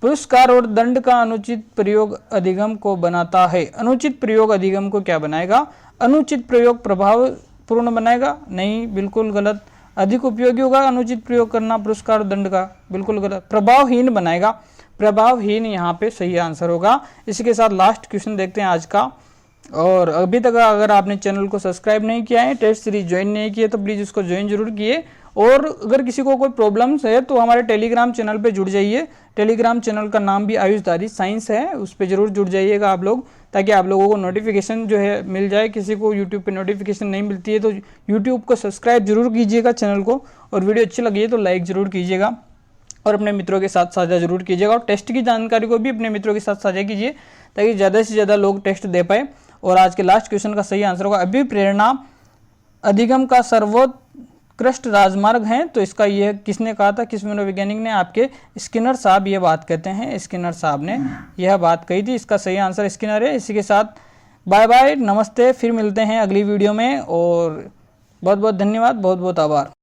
[SPEAKER 1] पुरस्कार और दंड का अनुचित प्रयोग अधिगम को बनाता है। अनुचित प्रयोग अधिगम को क्या बनाएगा? अनुचित प्रयोग प्रभावपूर्ण बनाएगा? नहीं, बिल्कुल गलत। अधिक उपयोगी होगा अनुचित प्रयोग करना पुरस्कार और दंड का? बिल्कुल गलत। प्रभावहीन बनाएगा, प्रभावहीन यहाँ पे सही आंसर होगा। इसी के साथ लास्ट क्वेश्चन देखते हैं आज का। और अभी तक अगर आपने चैनल को सब्सक्राइब नहीं किया है, टेस्ट सीरीज ज्वाइन नहीं किए तो प्लीज़ उसको ज्वाइन जरूर किए। और अगर किसी को कोई प्रॉब्लम्स है तो हमारे टेलीग्राम चैनल पे जुड़ जाइए। टेलीग्राम चैनल का नाम भी आयुषधारी साइंस है, उस पर जरूर जुड़ जाइएगा आप लोग, ताकि आप लोगों को नोटिफिकेशन जो है मिल जाए। किसी को यूट्यूब पे नोटिफिकेशन नहीं मिलती है तो यूट्यूब को सब्सक्राइब जरूर कीजिएगा चैनल को, और वीडियो अच्छी लगी है तो लाइक जरूर कीजिएगा और अपने मित्रों के साथ साझा जरूर कीजिएगा। और टेस्ट की जानकारी को भी अपने मित्रों के साथ साझा कीजिए ताकि ज़्यादा से ज़्यादा लोग टेस्ट दे पाए। और आज के लास्ट क्वेश्चन का सही आंसर होगा अभिप्रेरणा अधिगम का सर्वोत्कृष्ट राजमार्ग है। तो इसका यह किसने कहा था? किस मनोवैज्ञानिक ने? आपके स्किनर साहब ये बात कहते हैं, स्किनर साहब ने यह बात कही थी। इसका सही आंसर स्किनर है। इसी के साथ बाय बाय, नमस्ते, फिर मिलते हैं अगली वीडियो में। और बहुत बहुत धन्यवाद, बहुत बहुत आभार।